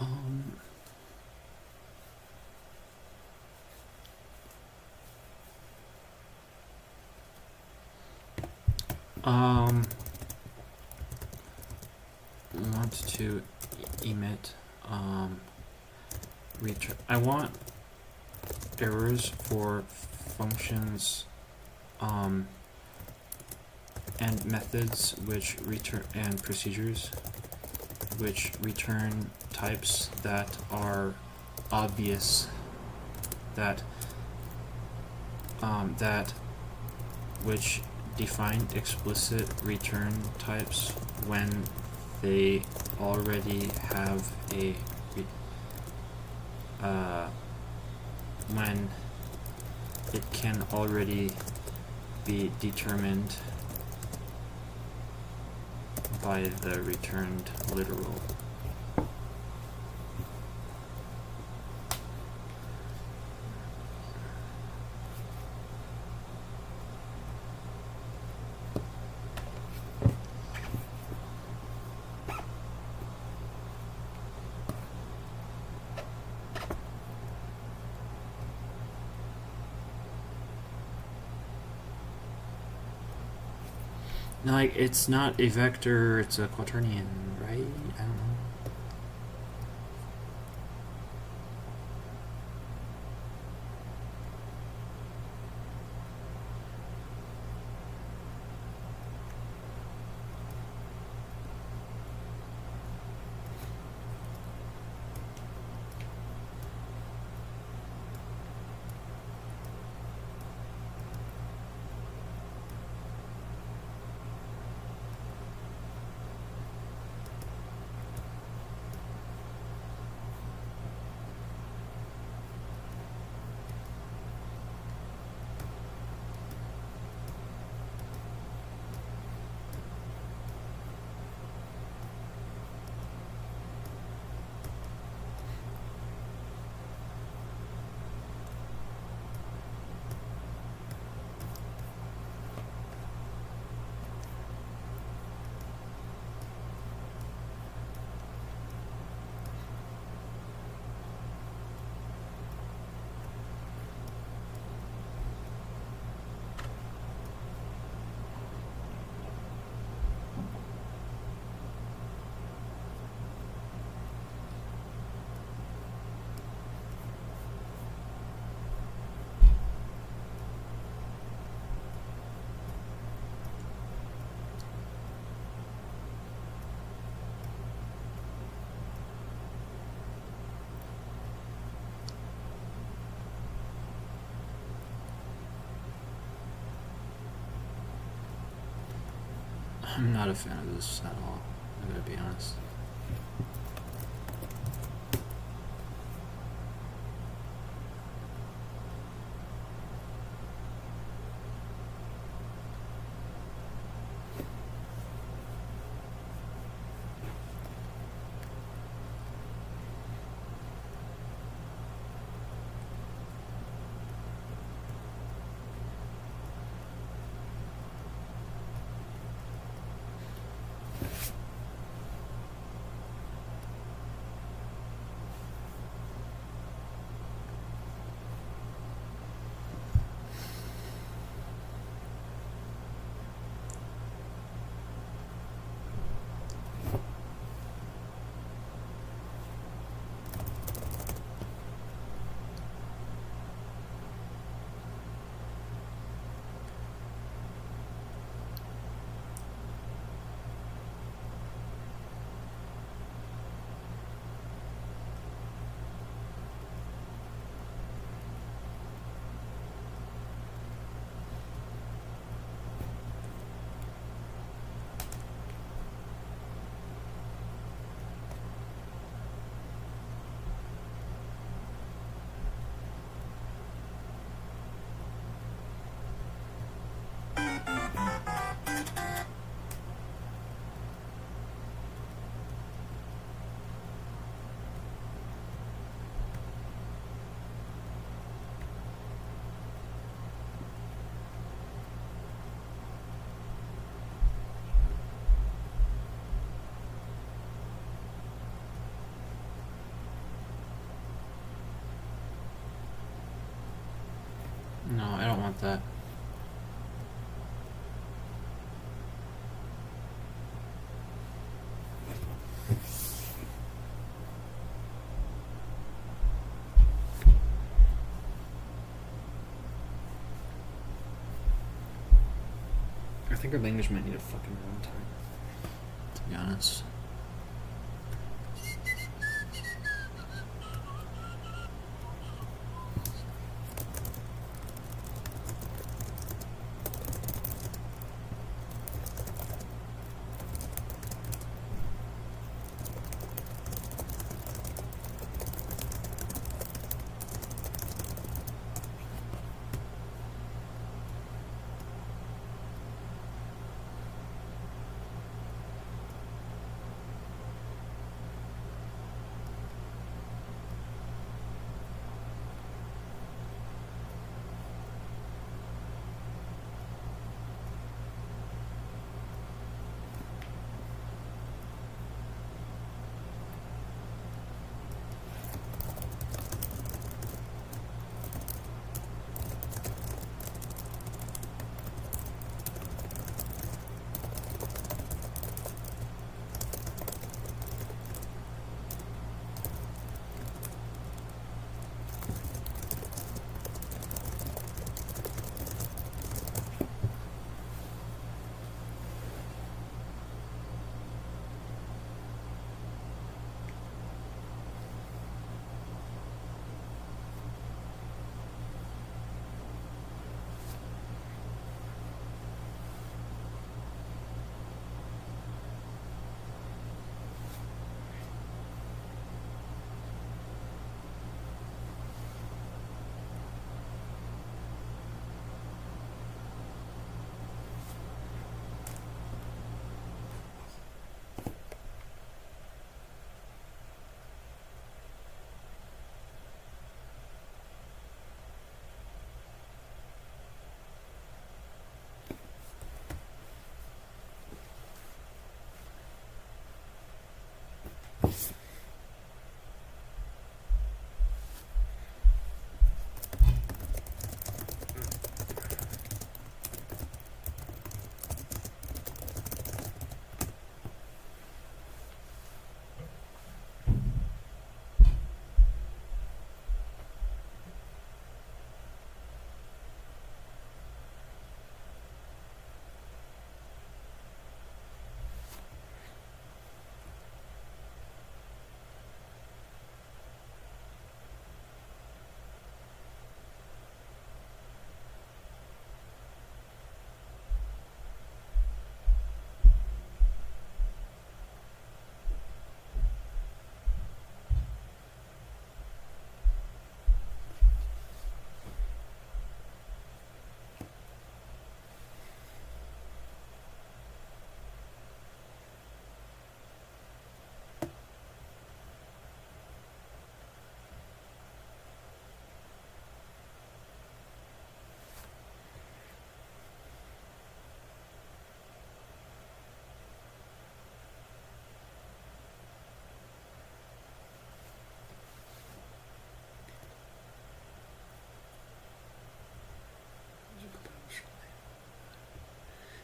Um, um, want to emit return. I want errors for functions and methods which return and procedures which return types that are obvious, that which define explicit return types when they already have a when it can already be determined by the returned literal. No, like, it's not a vector, it's a quaternion, right? I don't know. I'm not a fan of this at all, I gotta be honest. that. I think our language might need a fucking runtime, to be honest.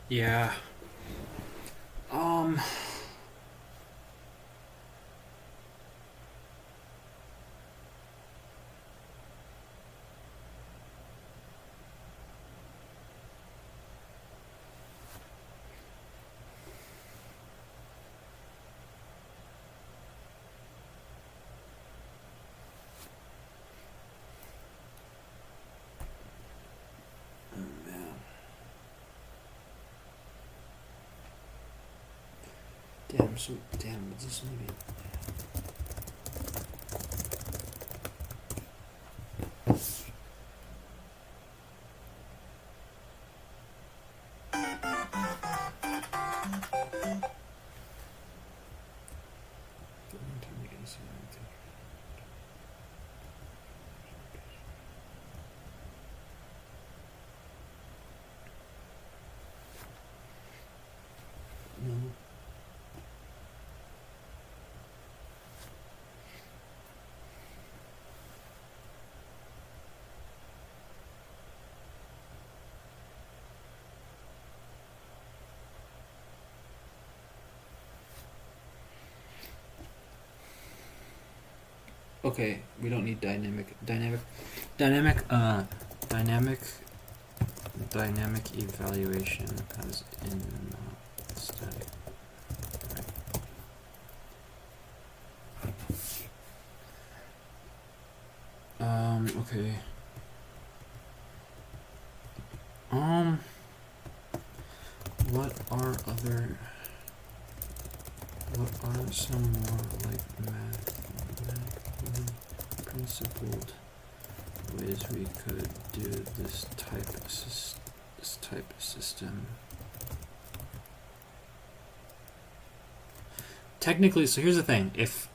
Yeah. Um. Oh man. Damn, is this maybe? No. Okay, we don't need dynamic evaluation as in static. Right. Okay. What are some more like mathematically principled ways we could do this type of system? Technically, so here's the thing: if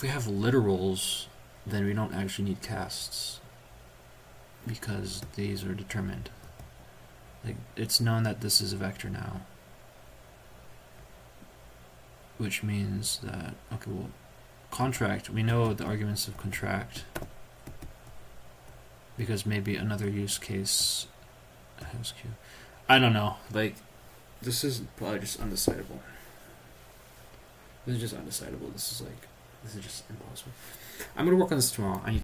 we have literals, then we don't actually need casts because these are determined. Like, it's known that this is a vector now, which means that, okay, well, contract, we know the arguments of contract because maybe another use case has Q. I don't know, like, this is probably just undecidable. This is just undecidable. This is just impossible. I'm gonna work on this tomorrow. I need